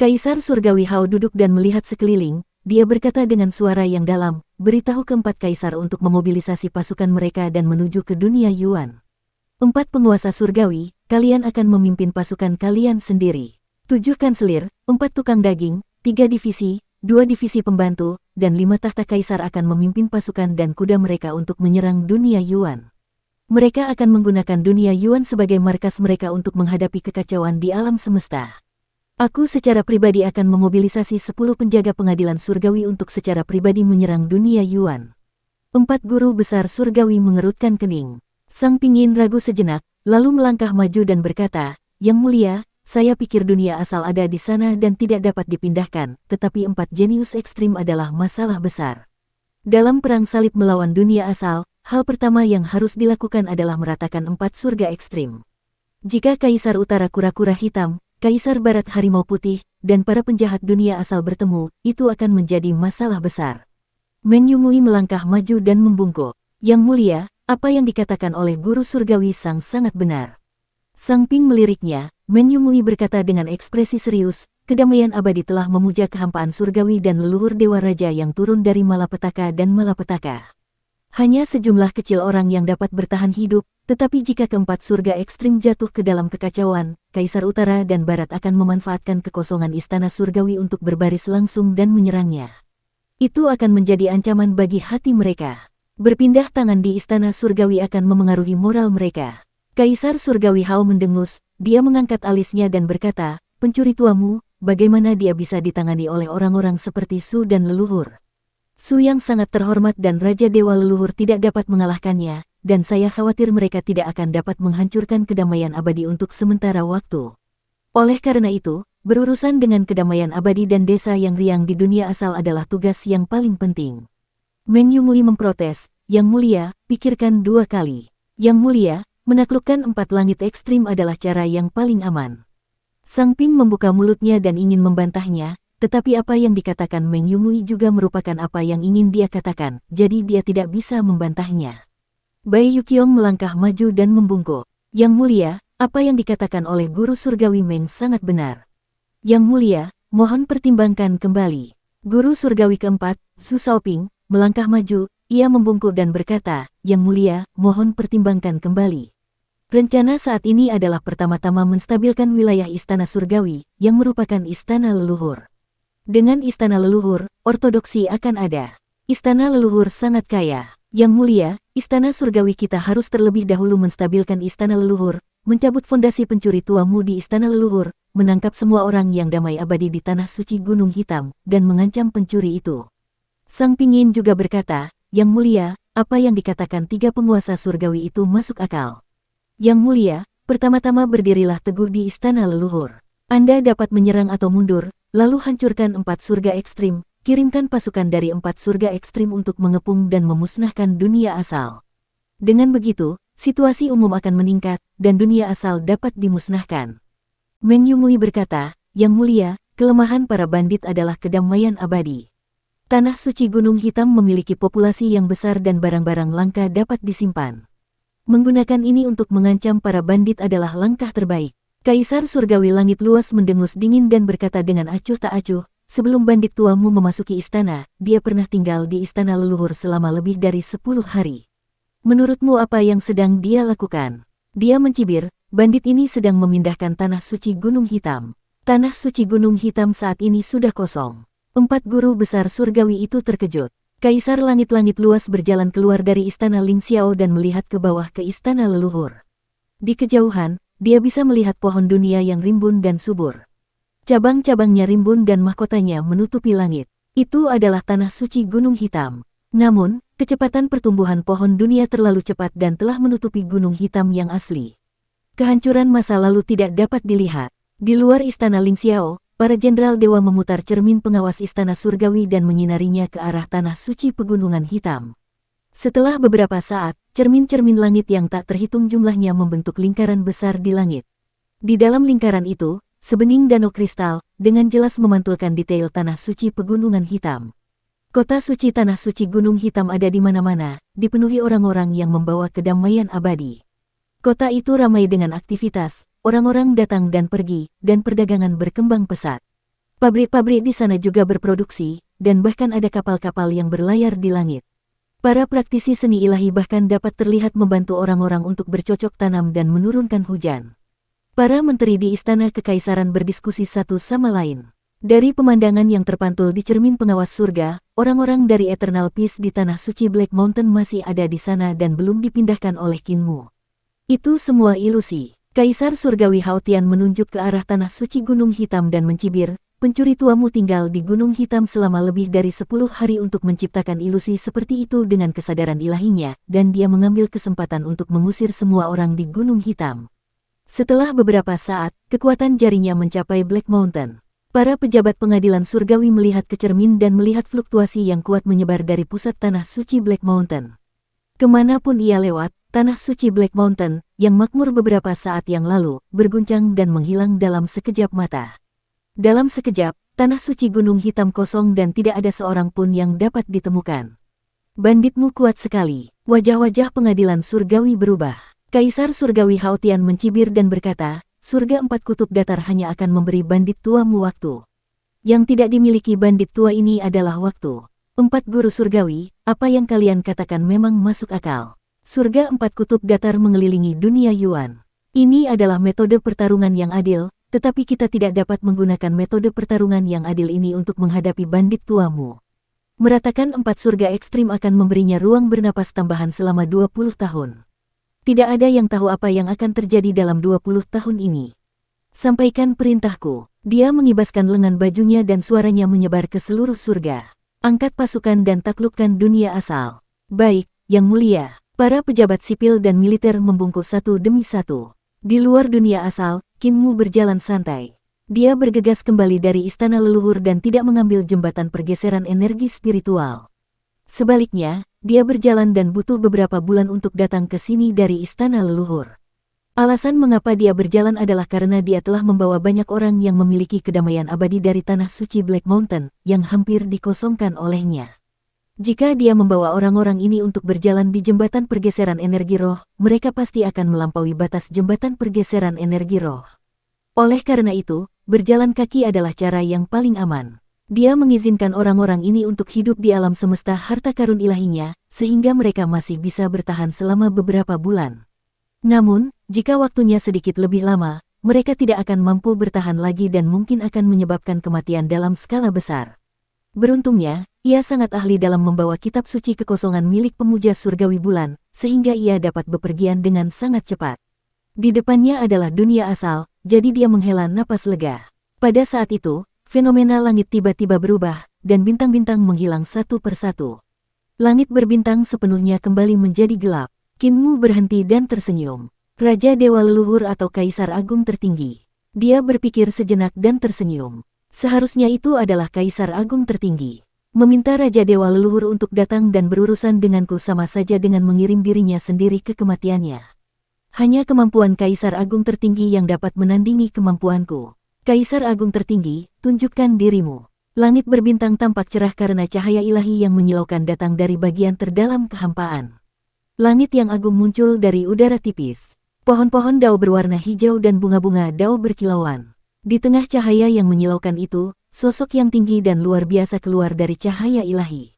Kaisar Surgawi Hao duduk dan melihat sekeliling, dia berkata dengan suara yang dalam, beritahu keempat kaisar untuk memobilisasi pasukan mereka dan menuju ke dunia Yuan. 4 penguasa surgawi, kalian akan memimpin pasukan kalian sendiri. 7 kanselir, 4 tukang daging, 3 divisi, 2 divisi pembantu, dan 5 tahta kaisar akan memimpin pasukan dan kuda mereka untuk menyerang dunia Yuan. Mereka akan menggunakan dunia Yuan sebagai markas mereka untuk menghadapi kekacauan di alam semesta. Aku secara pribadi akan memobilisasi 10 penjaga pengadilan surgawi untuk secara pribadi menyerang dunia Yuan. 4 guru besar surgawi mengerutkan kening. Sang Pingin ragu sejenak, lalu melangkah maju dan berkata, Yang Mulia, saya pikir dunia asal ada di sana dan tidak dapat dipindahkan, tetapi 4 jenius ekstrim adalah masalah besar. Dalam perang salib melawan dunia asal, hal pertama yang harus dilakukan adalah meratakan 4 surga ekstrim. Jika Kaisar Utara kura-kura hitam, Kaisar Barat harimau putih, dan para penjahat dunia asal bertemu, itu akan menjadi masalah besar. Meng Yumui melangkah maju dan membungkuk. Yang Mulia, apa yang dikatakan oleh guru surgawi sangat benar. Sang Ping meliriknya, Meng Yumui berkata dengan ekspresi serius, kedamaian abadi telah memuja kehampaan surgawi dan leluhur dewa raja yang turun dari malapetaka dan malapetaka. Hanya sejumlah kecil orang yang dapat bertahan hidup, tetapi jika keempat surga ekstrim jatuh ke dalam kekacauan, Kaisar Utara dan Barat akan memanfaatkan kekosongan istana surgawi untuk berbaris langsung dan menyerangnya. Itu akan menjadi ancaman bagi hati mereka. Berpindah tangan di istana surgawi akan memengaruhi moral mereka. Kaisar Surgawi Hao mendengus, dia mengangkat alisnya dan berkata, pencuri tuamu, bagaimana dia bisa ditangani oleh orang-orang seperti Su dan leluhur? Su yang sangat terhormat dan Raja Dewa Leluhur tidak dapat mengalahkannya, dan saya khawatir mereka tidak akan dapat menghancurkan kedamaian abadi untuk sementara waktu. Oleh karena itu, berurusan dengan kedamaian abadi dan desa yang riang di dunia asal adalah tugas yang paling penting. Meng Yumui memprotes, Yang Mulia, pikirkan 2 kali. Yang Mulia, menaklukkan 4 langit ekstrim adalah cara yang paling aman. Sang Ping membuka mulutnya dan ingin membantahnya, tetapi apa yang dikatakan Meng Yumui juga merupakan apa yang ingin dia katakan, jadi dia tidak bisa membantahnya. Bai Yuqiong melangkah maju dan membungkuk. Yang Mulia, apa yang dikatakan oleh guru surgawi Meng sangat benar. Yang Mulia, mohon pertimbangkan kembali. Guru surgawi keempat, Su Shaoping, melangkah maju, ia membungkuk dan berkata, Yang Mulia, mohon pertimbangkan kembali. Rencana saat ini adalah pertama-tama menstabilkan wilayah istana surgawi, yang merupakan istana leluhur. Dengan istana leluhur, ortodoksi akan ada. Istana leluhur sangat kaya. Yang Mulia, istana surgawi kita harus terlebih dahulu menstabilkan istana leluhur, mencabut fondasi pencuri tuamu di istana leluhur, menangkap semua orang yang damai abadi di tanah suci Gunung Hitam, dan mengancam pencuri itu. Sang Pingin juga berkata, Yang Mulia, apa yang dikatakan 3 penguasa surgawi itu masuk akal. Yang Mulia, pertama-tama berdirilah teguh di istana leluhur. Anda dapat menyerang atau mundur, lalu hancurkan 4 surga ekstrim, kirimkan pasukan dari 4 surga ekstrim untuk mengepung dan memusnahkan dunia asal. Dengan begitu, situasi umum akan meningkat, dan dunia asal dapat dimusnahkan. Meng Yumui berkata, Yang Mulia, kelemahan para bandit adalah kedamaian abadi. Tanah suci Gunung Hitam memiliki populasi yang besar dan barang-barang langka dapat disimpan. Menggunakan ini untuk mengancam para bandit adalah langkah terbaik. Kaisar Surgawi Langit Luas mendengus dingin dan berkata dengan acuh tak acuh, sebelum bandit tuamu memasuki istana, dia pernah tinggal di istana leluhur selama lebih dari 10 hari. Menurutmu apa yang sedang dia lakukan? Dia mencibir, bandit ini sedang memindahkan tanah suci Gunung Hitam. Tanah suci Gunung Hitam saat ini sudah kosong. 4 guru besar surgawi itu terkejut. Kaisar Langit-Langit Luas berjalan keluar dari istana Ling Xiao dan melihat ke bawah ke istana leluhur. Di kejauhan, dia bisa melihat pohon dunia yang rimbun dan subur. Cabang-cabangnya rimbun dan mahkotanya menutupi langit. Itu adalah tanah suci Gunung Hitam. Namun, kecepatan pertumbuhan pohon dunia terlalu cepat dan telah menutupi Gunung Hitam yang asli. Kehancuran masa lalu tidak dapat dilihat. Di luar istana Ling Xiao, para jenderal dewa memutar cermin pengawas istana surgawi dan menyinarinya ke arah tanah suci pegunungan hitam. Setelah beberapa saat, cermin-cermin langit yang tak terhitung jumlahnya membentuk lingkaran besar di langit. Di dalam lingkaran itu, sebening danau kristal, dengan jelas memantulkan detail tanah suci pegunungan hitam. Kota suci tanah suci Gunung Hitam ada di mana-mana, dipenuhi orang-orang yang membawa kedamaian abadi. Kota itu ramai dengan aktivitas, orang-orang datang dan pergi, dan perdagangan berkembang pesat. Pabrik-pabrik di sana juga berproduksi, dan bahkan ada kapal-kapal yang berlayar di langit. Para praktisi seni ilahi bahkan dapat terlihat membantu orang-orang untuk bercocok tanam dan menurunkan hujan. Para menteri di istana kekaisaran berdiskusi satu sama lain. Dari pemandangan yang terpantul di cermin pengawas surga, orang-orang dari Eternal Peace di tanah suci Black Mountain masih ada di sana dan belum dipindahkan oleh Kinmu. Itu semua ilusi. Kaisar surgawi Haotian menunjuk ke arah tanah suci Gunung Hitam dan mencibir, pencuri tuamu tinggal di Gunung Hitam selama lebih dari 10 hari untuk menciptakan ilusi seperti itu dengan kesadaran ilahinya, dan dia mengambil kesempatan untuk mengusir semua orang di Gunung Hitam. Setelah beberapa saat, kekuatan jarinya mencapai Black Mountain. Para pejabat pengadilan surgawi melihat ke cermin dan melihat fluktuasi yang kuat menyebar dari pusat tanah suci Black Mountain. Kemanapun ia lewat, tanah suci Black Mountain, yang makmur beberapa saat yang lalu, berguncang dan menghilang dalam sekejap mata. Dalam sekejap, tanah suci Gunung Hitam kosong dan tidak ada seorang pun yang dapat ditemukan. Banditmu kuat sekali. Wajah-wajah pengadilan surgawi berubah. Kaisar surgawi Haotian mencibir dan berkata, surga 4 kutub datar hanya akan memberi bandit tuamu waktu. Yang tidak dimiliki bandit tua ini adalah waktu. 4 guru surgawi, apa yang kalian katakan memang masuk akal. Surga 4 kutub datar mengelilingi dunia Yuan. Ini adalah metode pertarungan yang adil, tetapi kita tidak dapat menggunakan metode pertarungan yang adil ini untuk menghadapi bandit tuamu. Meratakan 4 surga ekstrim akan memberinya ruang bernapas tambahan selama 20 tahun. Tidak ada yang tahu apa yang akan terjadi dalam 20 tahun ini. Sampaikan perintahku. Dia mengibaskan lengan bajunya dan suaranya menyebar ke seluruh surga. Angkat pasukan dan taklukkan dunia asal. Baik, Yang Mulia. Para pejabat sipil dan militer membungkuk satu demi satu. Di luar dunia asal, Kinmu berjalan santai. Dia bergegas kembali dari istana leluhur dan tidak mengambil jembatan pergeseran energi spiritual. Sebaliknya, dia berjalan dan butuh beberapa bulan untuk datang ke sini dari istana leluhur. Alasan mengapa dia berjalan adalah karena dia telah membawa banyak orang yang memiliki kedamaian abadi dari tanah suci Black Mountain, yang hampir dikosongkan olehnya. Jika dia membawa orang-orang ini untuk berjalan di jembatan pergeseran energi roh, mereka pasti akan melampaui batas jembatan pergeseran energi roh. Oleh karena itu, berjalan kaki adalah cara yang paling aman. Dia mengizinkan orang-orang ini untuk hidup di alam semesta harta karun ilahinya, sehingga mereka masih bisa bertahan selama beberapa bulan. Namun, jika waktunya sedikit lebih lama, mereka tidak akan mampu bertahan lagi dan mungkin akan menyebabkan kematian dalam skala besar. Beruntungnya, ia sangat ahli dalam membawa kitab suci kekosongan milik pemuja surgawi bulan, sehingga ia dapat bepergian dengan sangat cepat. Di depannya adalah dunia asal, jadi dia menghela napas lega. Pada saat itu, fenomena langit tiba-tiba berubah, dan bintang-bintang menghilang satu persatu. Langit berbintang sepenuhnya kembali menjadi gelap. Kinmu berhenti dan tersenyum. Raja Dewa Leluhur atau Kaisar Agung tertinggi. Dia berpikir sejenak dan tersenyum. Seharusnya itu adalah Kaisar Agung tertinggi. Meminta Raja Dewa Leluhur untuk datang dan berurusan denganku sama saja dengan mengirim dirinya sendiri ke kematiannya. Hanya kemampuan Kaisar Agung tertinggi yang dapat menandingi kemampuanku. Kaisar Agung tertinggi, tunjukkan dirimu. Langit berbintang tampak cerah karena cahaya ilahi yang menyilaukan datang dari bagian terdalam kehampaan. Langit yang agung muncul dari udara tipis. Pohon-pohon dao berwarna hijau dan bunga-bunga dao berkilauan. Di tengah cahaya yang menyilaukan itu, sosok yang tinggi dan luar biasa keluar dari cahaya ilahi.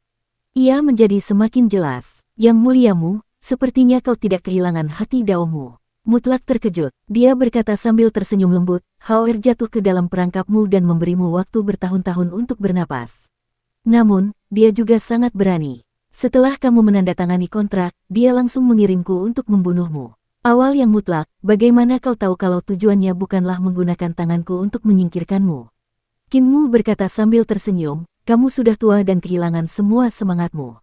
Ia menjadi semakin jelas. Yang Muliamu, sepertinya kau tidak kehilangan hati daomu. Mutlak terkejut, dia berkata sambil tersenyum lembut, Haoer jatuh ke dalam perangkapmu dan memberimu waktu bertahun-tahun untuk bernapas. Namun, dia juga sangat berani. Setelah kamu menandatangani kontrak, dia langsung mengirimku untuk membunuhmu. Awal yang mutlak, bagaimana kau tahu kalau tujuannya bukanlah menggunakan tanganku untuk menyingkirkanmu? Kinmu berkata sambil tersenyum, kamu sudah tua dan kehilangan semua semangatmu.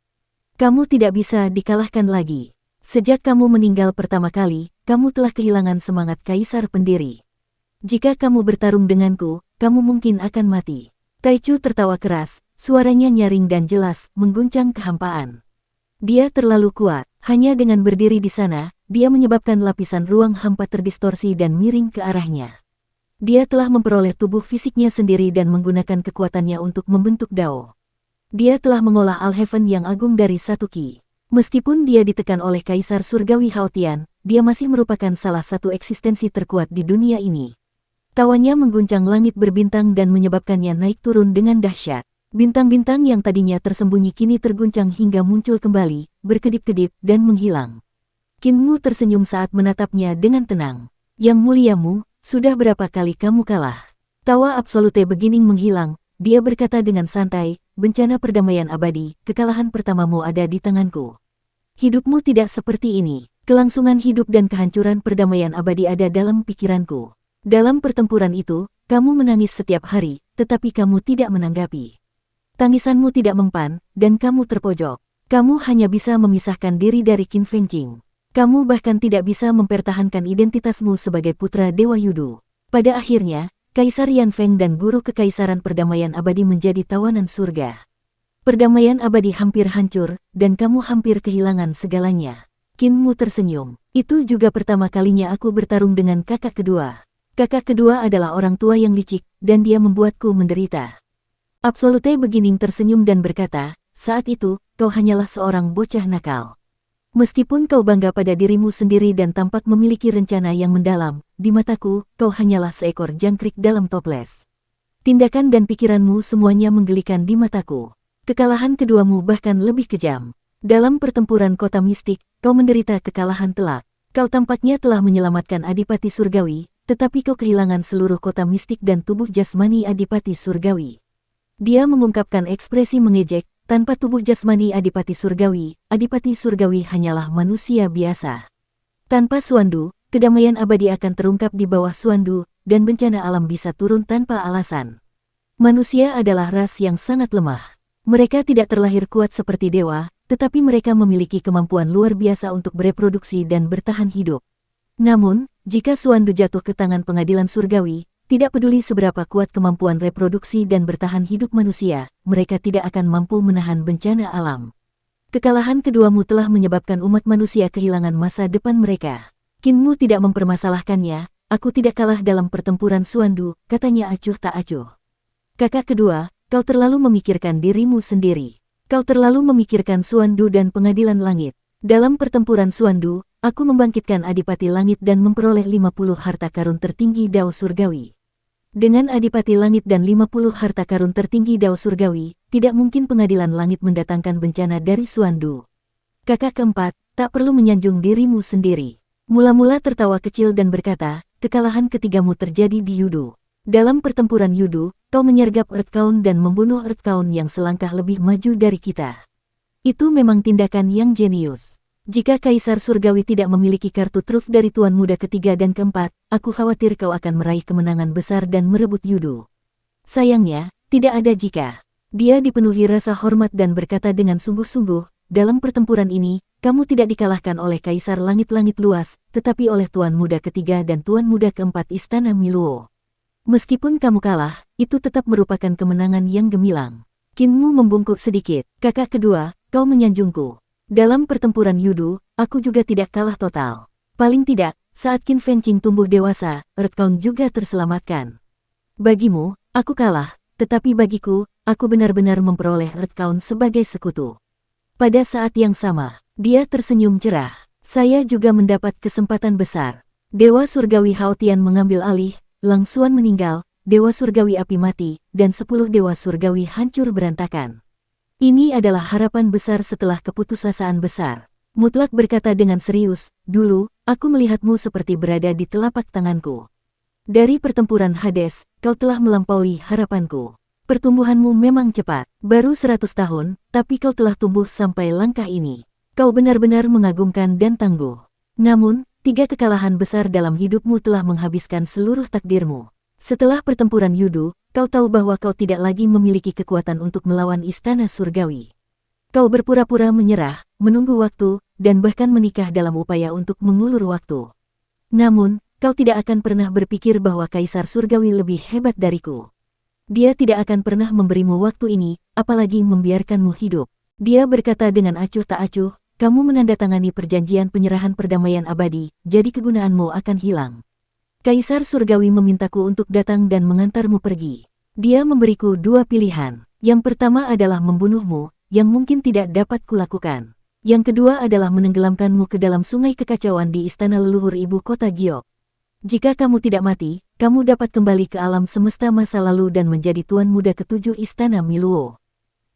Kamu tidak bisa dikalahkan lagi. Sejak kamu meninggal pertama kali, kamu telah kehilangan semangat kaisar pendiri. Jika kamu bertarung denganku, kamu mungkin akan mati. Taichu tertawa keras, suaranya nyaring dan jelas, mengguncang kehampaan. Dia terlalu kuat, hanya dengan berdiri di sana, dia menyebabkan lapisan ruang hampa terdistorsi dan miring ke arahnya. Dia telah memperoleh tubuh fisiknya sendiri dan menggunakan kekuatannya untuk membentuk Dao. Dia telah mengolah Alheaven yang agung dari satu Qi. Meskipun dia ditekan oleh Kaisar Surgawi Haotian, dia masih merupakan salah satu eksistensi terkuat di dunia ini. Tawanya mengguncang langit berbintang dan menyebabkannya naik turun dengan dahsyat. Bintang-bintang yang tadinya tersembunyi kini terguncang hingga muncul kembali, berkedip-kedip, dan menghilang. Qin Mu tersenyum saat menatapnya dengan tenang. Yang muliamu, sudah berapa kali kamu kalah? Tawa Absolute Beginning menghilang, dia berkata dengan santai, bencana perdamaian abadi, kekalahan pertamamu ada di tanganku. Hidupmu tidak seperti ini. Kelangsungan hidup dan kehancuran perdamaian abadi ada dalam pikiranku. Dalam pertempuran itu, kamu menangis setiap hari, tetapi kamu tidak menanggapi. Tangisanmu tidak mempan, dan kamu terpojok. Kamu hanya bisa memisahkan diri dari Qin Fengqing. Kamu bahkan tidak bisa mempertahankan identitasmu sebagai putra Dewa Yudu. Pada akhirnya, Kaisar Yan Feng dan Guru Kekaisaran Perdamaian Abadi menjadi tawanan surga. Perdamaian abadi hampir hancur, dan kamu hampir kehilangan segalanya. Qin Mu tersenyum. Itu juga pertama kalinya aku bertarung dengan kakak kedua. Kakak kedua adalah orang tua yang licik, dan dia membuatku menderita. Absolute Beginning tersenyum dan berkata, saat itu, kau hanyalah seorang bocah nakal. Meskipun kau bangga pada dirimu sendiri dan tampak memiliki rencana yang mendalam, di mataku, kau hanyalah seekor jangkrik dalam toples. Tindakan dan pikiranmu semuanya menggelikan di mataku. Kekalahan keduamu bahkan lebih kejam. Dalam pertempuran kota mistik, kau menderita kekalahan telak. Kau tampaknya telah menyelamatkan Adipati Surgawi, tetapi kau kehilangan seluruh kota mistik dan tubuh jasmani Adipati Surgawi. Dia mengungkapkan ekspresi mengejek, tanpa tubuh jasmani Adipati Surgawi hanyalah manusia biasa. Tanpa Suandu, kedamaian abadi akan terungkap di bawah Suandu, dan bencana alam bisa turun tanpa alasan. Manusia adalah ras yang sangat lemah. Mereka tidak terlahir kuat seperti dewa, tetapi mereka memiliki kemampuan luar biasa untuk bereproduksi dan bertahan hidup. Namun, jika Suandu jatuh ke tangan pengadilan surgawi, tidak peduli seberapa kuat kemampuan reproduksi dan bertahan hidup manusia, mereka tidak akan mampu menahan bencana alam. Kekalahan keduamu telah menyebabkan umat manusia kehilangan masa depan mereka. Qin Mu tidak mempermasalahkannya, aku tidak kalah dalam pertempuran Suandu, katanya acuh tak acuh. Kakak kedua, kau terlalu memikirkan dirimu sendiri. Kau terlalu memikirkan Suandu dan pengadilan langit. Dalam pertempuran Suandu, aku membangkitkan Adipati Langit dan memperoleh 50 harta karun tertinggi Dao Surgawi. Dengan Adipati Langit dan 50 harta karun tertinggi Dao Surgawi, tidak mungkin pengadilan langit mendatangkan bencana dari Suandu. Kakak keempat, tak perlu menyanjung dirimu sendiri. Mula-mula tertawa kecil dan berkata, kekalahan ketigamu terjadi di Yudu. Dalam pertempuran Yudu, kau menyergap Earthbound dan membunuh Earthbound yang selangkah lebih maju dari kita. Itu memang tindakan yang jenius. Jika Kaisar Surgawi tidak memiliki kartu truf dari Tuan Muda ketiga dan keempat, aku khawatir kau akan meraih kemenangan besar dan merebut Yudu. Sayangnya, tidak ada jika. Dia dipenuhi rasa hormat dan berkata dengan sungguh-sungguh, dalam pertempuran ini, kamu tidak dikalahkan oleh Kaisar Langit-Langit Luas, tetapi oleh Tuan Muda ketiga dan Tuan Muda keempat Istana Miluo. Meskipun kamu kalah, itu tetap merupakan kemenangan yang gemilang. Qin Mu membungkuk sedikit. Kakak kedua, kau menyanjungku. Dalam pertempuran Yudu, aku juga tidak kalah total. Paling tidak, saat Qin Fengqing tumbuh dewasa, Earthbound juga terselamatkan. Bagimu, aku kalah, tetapi bagiku, aku benar-benar memperoleh Earthbound sebagai sekutu. Pada saat yang sama, dia tersenyum cerah. Saya juga mendapat kesempatan besar. Dewa Surgawi Haotian mengambil alih, Lang Xuan meninggal, Dewa Surgawi Api mati, dan 10 Dewa Surgawi hancur berantakan. Ini adalah harapan besar setelah keputusasaan besar. Mutlak berkata dengan serius, dulu, aku melihatmu seperti berada di telapak tanganku. Dari pertempuran Hades, kau telah melampaui harapanku. Pertumbuhanmu memang cepat, baru 100 tahun, tapi kau telah tumbuh sampai langkah ini. Kau benar-benar mengagumkan dan tangguh. Namun, 3 kekalahan besar dalam hidupmu telah menghabiskan seluruh takdirmu. Setelah pertempuran Yudu, kau tahu bahwa kau tidak lagi memiliki kekuatan untuk melawan Istana Surgawi. Kau berpura-pura menyerah, menunggu waktu, dan bahkan menikah dalam upaya untuk mengulur waktu. Namun, kau tidak akan pernah berpikir bahwa Kaisar Surgawi lebih hebat dariku. Dia tidak akan pernah memberimu waktu ini, apalagi membiarkanmu hidup. Dia berkata dengan acuh tak acuh, kamu menandatangani perjanjian penyerahan perdamaian abadi, jadi kegunaanmu akan hilang. Kaisar Surgawi memintaku untuk datang dan mengantarmu pergi. Dia memberiku dua pilihan. Yang pertama adalah membunuhmu, yang mungkin tidak dapat kulakukan. Yang kedua adalah menenggelamkanmu ke dalam sungai kekacauan di istana leluhur ibu kota Giok. Jika kamu tidak mati, kamu dapat kembali ke alam semesta masa lalu dan menjadi tuan muda ketujuh istana Miluo.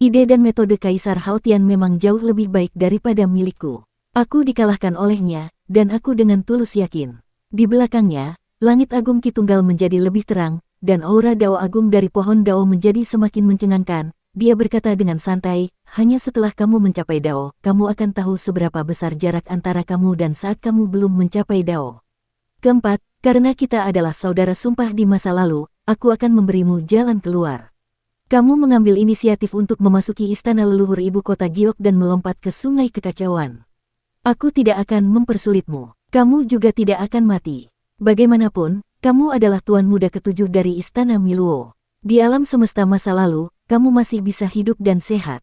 Ide dan metode Kaisar Haotian memang jauh lebih baik daripada milikku. Aku dikalahkan olehnya, dan aku dengan tulus yakin. Di belakangnya, langit agung Ki Tunggal menjadi lebih terang, dan aura dao agung dari pohon dao menjadi semakin mencengangkan. Dia berkata dengan santai, hanya setelah kamu mencapai dao, kamu akan tahu seberapa besar jarak antara kamu dan saat kamu belum mencapai dao. Keempat, karena kita adalah saudara sumpah di masa lalu, aku akan memberimu jalan keluar. Kamu mengambil inisiatif untuk memasuki istana leluhur ibu kota Giok dan melompat ke sungai kekacauan. Aku tidak akan mempersulitmu. Kamu juga tidak akan mati. Bagaimanapun, kamu adalah tuan muda ketujuh dari istana Miluo. Di alam semesta masa lalu, kamu masih bisa hidup dan sehat.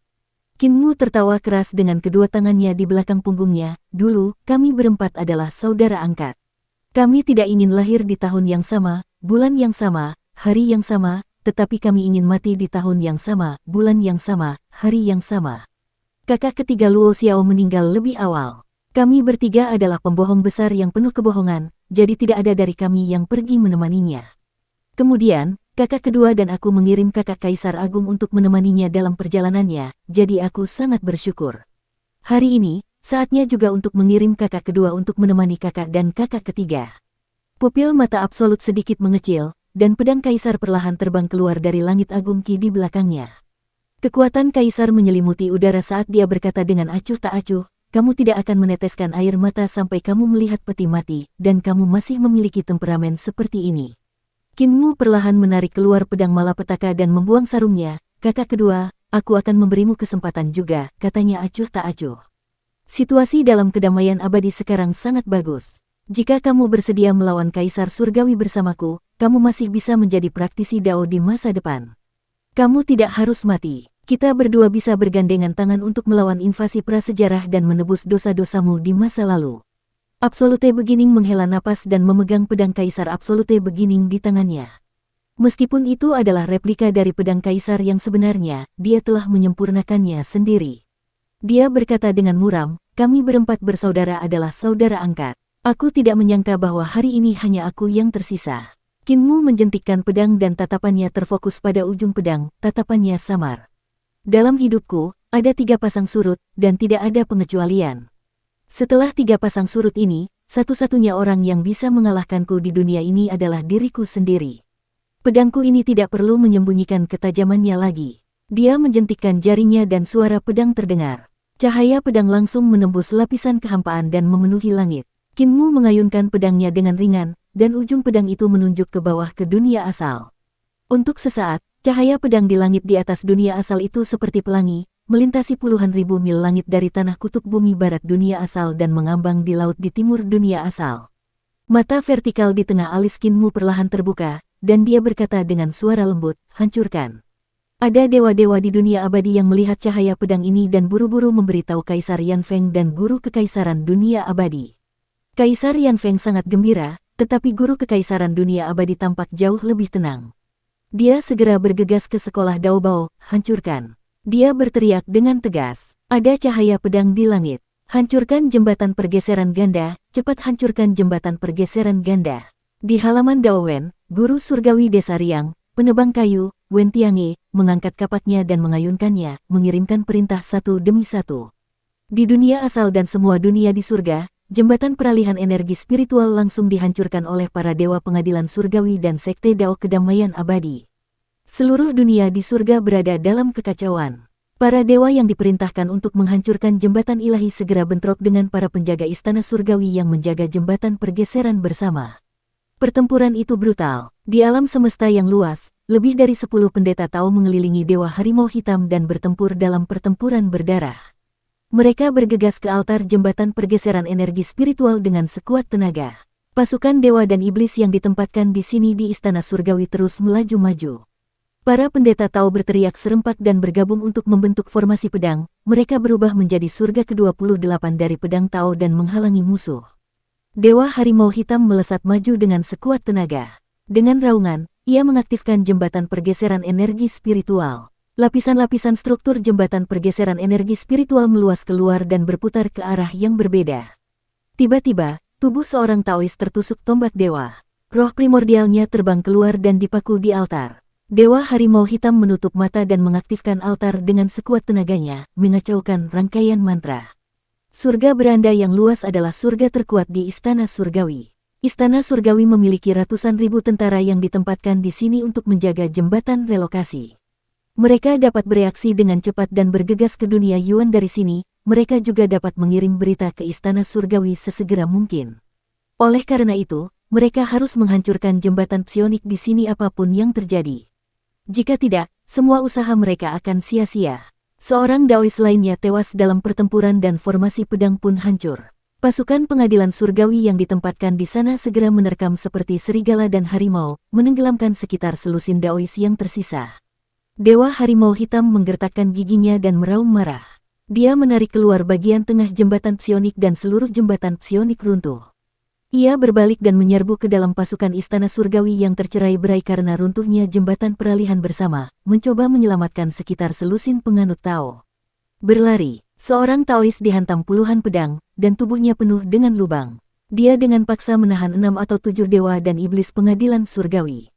Kinmu tertawa keras dengan kedua tangannya di belakang punggungnya. Dulu, kami berempat adalah saudara angkat. Kami tidak ingin lahir di tahun yang sama, bulan yang sama, hari yang sama, tetapi kami ingin mati di tahun yang sama, bulan yang sama, hari yang sama. Kakak ketiga Luo Xiao meninggal lebih awal. Kami bertiga adalah pembohong besar yang penuh kebohongan, jadi tidak ada dari kami yang pergi menemaninya. Kemudian, kakak kedua dan aku mengirim kakak Kaisar Agung untuk menemaninya dalam perjalanannya, jadi aku sangat bersyukur. Hari ini, saatnya juga untuk mengirim kakak kedua untuk menemani kakak dan kakak ketiga. Pupil mata absolut sedikit mengecil, dan pedang Kaisar perlahan terbang keluar dari langit agung Ki di belakangnya. Kekuatan Kaisar menyelimuti udara saat dia berkata dengan acuh tak acuh, kamu tidak akan meneteskan air mata sampai kamu melihat peti mati, dan kamu masih memiliki temperamen seperti ini. Kinmu perlahan menarik keluar pedang malapetaka dan membuang sarungnya. Kakak kedua, aku akan memberimu kesempatan juga, katanya acuh tak acuh. Situasi dalam kedamaian abadi sekarang sangat bagus. Jika kamu bersedia melawan Kaisar Surgawi bersamaku, kamu masih bisa menjadi praktisi Dao di masa depan. Kamu tidak harus mati. Kita berdua bisa bergandengan tangan untuk melawan invasi prasejarah dan menebus dosa-dosamu di masa lalu. Absolute Beginning menghela napas dan memegang pedang Kaisar Absolute Beginning di tangannya. Meskipun itu adalah replika dari pedang Kaisar yang sebenarnya, dia telah menyempurnakannya sendiri. Dia berkata dengan muram, kami berempat bersaudara adalah saudara angkat. Aku tidak menyangka bahwa hari ini hanya aku yang tersisa. Kinmu menjentikkan pedang dan tatapannya terfokus pada ujung pedang, tatapannya samar. Dalam hidupku, ada 3 pasang surut, dan tidak ada pengecualian. Setelah 3 pasang surut ini, satu-satunya orang yang bisa mengalahkanku di dunia ini adalah diriku sendiri. Pedangku ini tidak perlu menyembunyikan ketajamannya lagi. Dia menjentikkan jarinya dan suara pedang terdengar. Cahaya pedang langsung menembus lapisan kehampaan dan memenuhi langit. Kinmu mengayunkan pedangnya dengan ringan, dan ujung pedang itu menunjuk ke bawah ke dunia asal. Untuk sesaat, cahaya pedang di langit di atas dunia asal itu seperti pelangi, melintasi puluhan ribu mil langit dari tanah kutub bumi barat dunia asal dan mengambang di laut di timur dunia asal. Mata vertikal di tengah alis Kinmu perlahan terbuka, dan dia berkata dengan suara lembut, hancurkan. Ada dewa-dewa di dunia abadi yang melihat cahaya pedang ini dan buru-buru memberitahu Kaisar Yanfeng dan guru kekaisaran dunia abadi. Kaisar Yanfeng sangat gembira, tetapi guru kekaisaran dunia abadi tampak jauh lebih tenang. Dia segera bergegas ke sekolah Daobao, hancurkan. Dia berteriak dengan tegas, ada cahaya pedang di langit. Hancurkan jembatan pergeseran ganda, cepat hancurkan jembatan pergeseran ganda. Di halaman Daowen, guru surgawi desa Riang, penebang kayu, Wen Tiange, mengangkat kapaknya dan mengayunkannya, mengirimkan perintah satu demi satu. Di dunia asal dan semua dunia di surga, jembatan peralihan energi spiritual langsung dihancurkan oleh para dewa pengadilan surgawi dan sekte Dao kedamaian abadi. Seluruh dunia di surga berada dalam kekacauan. Para dewa yang diperintahkan untuk menghancurkan jembatan ilahi segera bentrok dengan para penjaga istana surgawi yang menjaga jembatan pergeseran bersama. Pertempuran itu brutal. Di alam semesta yang luas, lebih dari 10 pendeta Tao mengelilingi Dewa Harimau Hitam dan bertempur dalam pertempuran berdarah. Mereka bergegas ke altar jembatan pergeseran energi spiritual dengan sekuat tenaga. Pasukan dewa dan iblis yang ditempatkan di sini di istana surgawi terus melaju-maju. Para pendeta Tao berteriak serempak dan bergabung untuk membentuk formasi pedang. Mereka berubah menjadi surga ke-28 dari pedang Tao dan menghalangi musuh. Dewa Harimau Hitam melesat maju dengan sekuat tenaga. Dengan raungan, ia mengaktifkan jembatan pergeseran energi spiritual. Lapisan-lapisan struktur jembatan pergeseran energi spiritual meluas keluar dan berputar ke arah yang berbeda. Tiba-tiba, tubuh seorang Taois tertusuk tombak dewa. Roh primordialnya terbang keluar dan dipaku di altar. Dewa Harimau Hitam menutup mata dan mengaktifkan altar dengan sekuat tenaganya, mengacaukan rangkaian mantra. Surga beranda yang luas adalah surga terkuat di Istana Surgawi. Istana Surgawi memiliki ratusan ribu tentara yang ditempatkan di sini untuk menjaga jembatan relokasi. Mereka dapat bereaksi dengan cepat dan bergegas ke dunia Yuan dari sini. Mereka juga dapat mengirim berita ke Istana Surgawi sesegera mungkin. Oleh karena itu, mereka harus menghancurkan jembatan psionik di sini apapun yang terjadi. Jika tidak, semua usaha mereka akan sia-sia. Seorang Daois lainnya tewas dalam pertempuran dan formasi pedang pun hancur. Pasukan pengadilan surgawi yang ditempatkan di sana segera menerkam seperti serigala dan harimau, menenggelamkan sekitar selusin Daois yang tersisa. Dewa Harimau Hitam menggertakkan giginya dan meraung marah. Dia menarik keluar bagian tengah jembatan psionik dan seluruh jembatan psionik runtuh. Ia berbalik dan menyerbu ke dalam pasukan Istana Surgawi yang tercerai-berai karena runtuhnya jembatan peralihan bersama, mencoba menyelamatkan sekitar selusin penganut Tao. Berlari, seorang Taois dihantam puluhan pedang, dan tubuhnya penuh dengan lubang. Dia dengan paksa menahan 6 atau 7 dewa dan iblis pengadilan surgawi.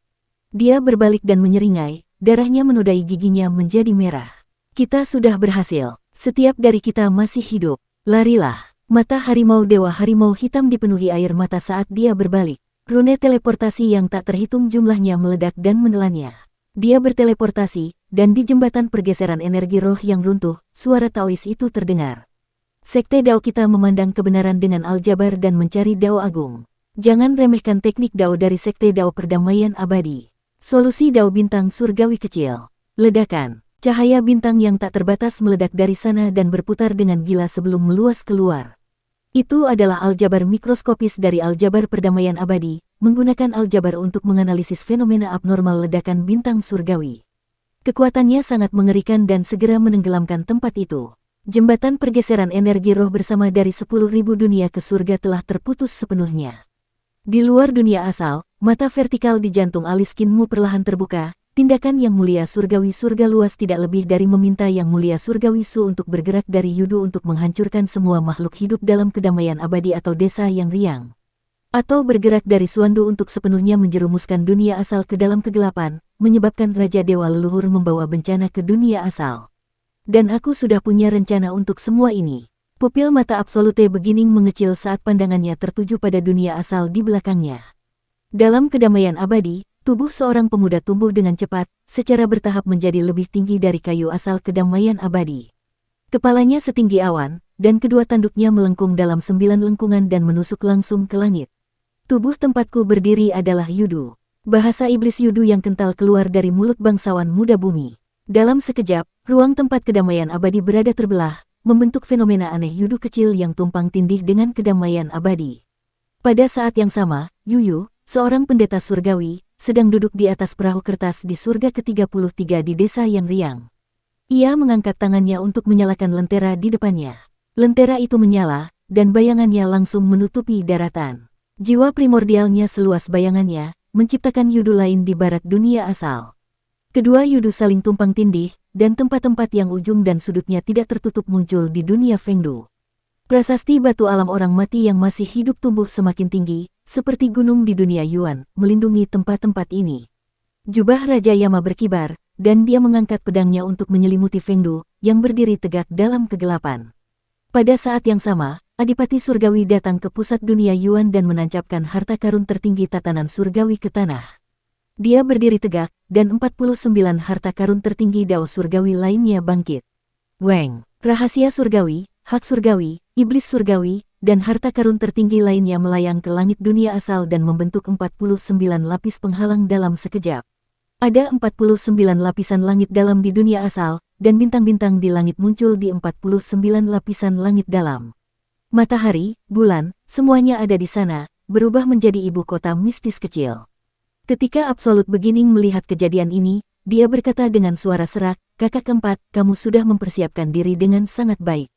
Dia berbalik dan menyeringai, darahnya menodai giginya menjadi merah. Kita sudah berhasil, setiap dari kita masih hidup, larilah. Mata harimau Dewa Harimau Hitam dipenuhi air mata saat dia berbalik. Rune teleportasi yang tak terhitung jumlahnya meledak dan menelannya. Dia berteleportasi, dan di jembatan pergeseran energi roh yang runtuh, suara Taois itu terdengar. Sekte Dao kita memandang kebenaran dengan aljabar dan mencari Dao Agung. Jangan remehkan teknik Dao dari Sekte Dao Perdamaian Abadi. Solusi Dao Bintang Surgawi Kecil. Ledakan. Cahaya bintang yang tak terbatas meledak dari sana dan berputar dengan gila sebelum meluas keluar. Itu adalah aljabar mikroskopis dari aljabar perdamaian abadi, menggunakan aljabar untuk menganalisis fenomena abnormal ledakan bintang surgawi. Kekuatannya sangat mengerikan dan segera menenggelamkan tempat itu. Jembatan pergeseran energi roh bersama dari 10.000 dunia ke surga telah terputus sepenuhnya. Di luar dunia asal, mata vertikal di jantung alis Kinmu perlahan terbuka. Tindakan Yang Mulia Surgawi Surga Luas tidak lebih dari meminta Yang Mulia Surgawi Su untuk bergerak dari Yudu untuk menghancurkan semua makhluk hidup dalam kedamaian abadi atau desa yang riang. Atau bergerak dari Suandu untuk sepenuhnya menjerumuskan dunia asal ke dalam kegelapan, menyebabkan Raja Dewa Leluhur membawa bencana ke dunia asal. Dan aku sudah punya rencana untuk semua ini. Pupil mata Absolute Beginning mengecil saat pandangannya tertuju pada dunia asal di belakangnya. Dalam kedamaian abadi, tubuh seorang pemuda tumbuh dengan cepat, secara bertahap menjadi lebih tinggi dari kayu asal kedamaian abadi. Kepalanya setinggi awan, dan kedua tanduknya melengkung dalam 9 lengkungan dan menusuk langsung ke langit. Tubuh tempatku berdiri adalah Yudu. Bahasa iblis Yudu yang kental keluar dari mulut bangsawan muda bumi. Dalam sekejap, ruang tempat kedamaian abadi berada terbelah, membentuk fenomena aneh Yudu kecil yang tumpang tindih dengan kedamaian abadi. Pada saat yang sama, Yuyu, seorang pendeta surgawi, sedang duduk di atas perahu kertas di surga ke-33 di desa yang riang. Ia mengangkat tangannya untuk menyalakan lentera di depannya. Lentera itu menyala, dan bayangannya langsung menutupi daratan. Jiwa primordialnya seluas bayangannya, menciptakan Yudu lain di barat dunia asal. Kedua Yudu saling tumpang tindih, dan tempat-tempat yang ujung dan sudutnya tidak tertutup muncul di dunia Fengdu. Prasasti batu alam orang mati yang masih hidup tumbuh semakin tinggi, seperti gunung di dunia Yuan, melindungi tempat-tempat ini. Jubah Raja Yama berkibar, dan dia mengangkat pedangnya untuk menyelimuti Fengdu, yang berdiri tegak dalam kegelapan. Pada saat yang sama, Adipati Surgawi datang ke pusat dunia Yuan dan menancapkan harta karun tertinggi tatanan surgawi ke tanah. Dia berdiri tegak, dan 49 harta karun tertinggi Dao Surgawi lainnya bangkit. Weng, rahasia surgawi, hak surgawi, iblis surgawi, dan harta karun tertinggi lainnya melayang ke langit dunia asal dan membentuk 49 lapis penghalang dalam sekejap. Ada 49 lapisan langit dalam di dunia asal, dan bintang-bintang di langit muncul di 49 lapisan langit dalam. Matahari, bulan, semuanya ada di sana, berubah menjadi ibu kota mistis kecil. Ketika Absolute Beginning melihat kejadian ini, Dia berkata dengan suara serak, kakak keempat, kamu sudah mempersiapkan diri dengan sangat baik.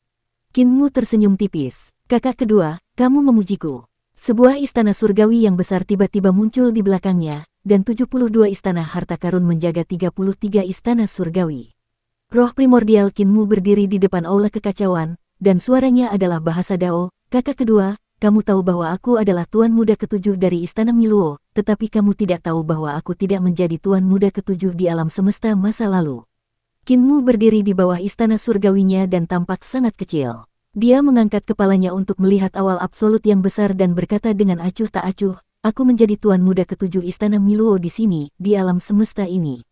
Qin Mu tersenyum tipis. Kakak kedua, kamu memujiku. Sebuah istana surgawi yang besar tiba-tiba muncul di belakangnya, dan 72 istana harta karun menjaga 33 istana surgawi. Roh primordial Qin Mu berdiri di depan aula kekacauan, dan suaranya adalah bahasa Dao. Kakak kedua, kamu tahu bahwa aku adalah Tuan Muda ketujuh dari Istana Miluo, tetapi kamu tidak tahu bahwa aku tidak menjadi Tuan Muda ketujuh di alam semesta masa lalu. Qin Mu berdiri di bawah istana surgawinya dan tampak sangat kecil. Dia mengangkat kepalanya untuk melihat awal absolut yang besar dan berkata dengan acuh tak acuh, aku menjadi Tuan Muda ketujuh Istana Miluo di sini, di alam semesta ini.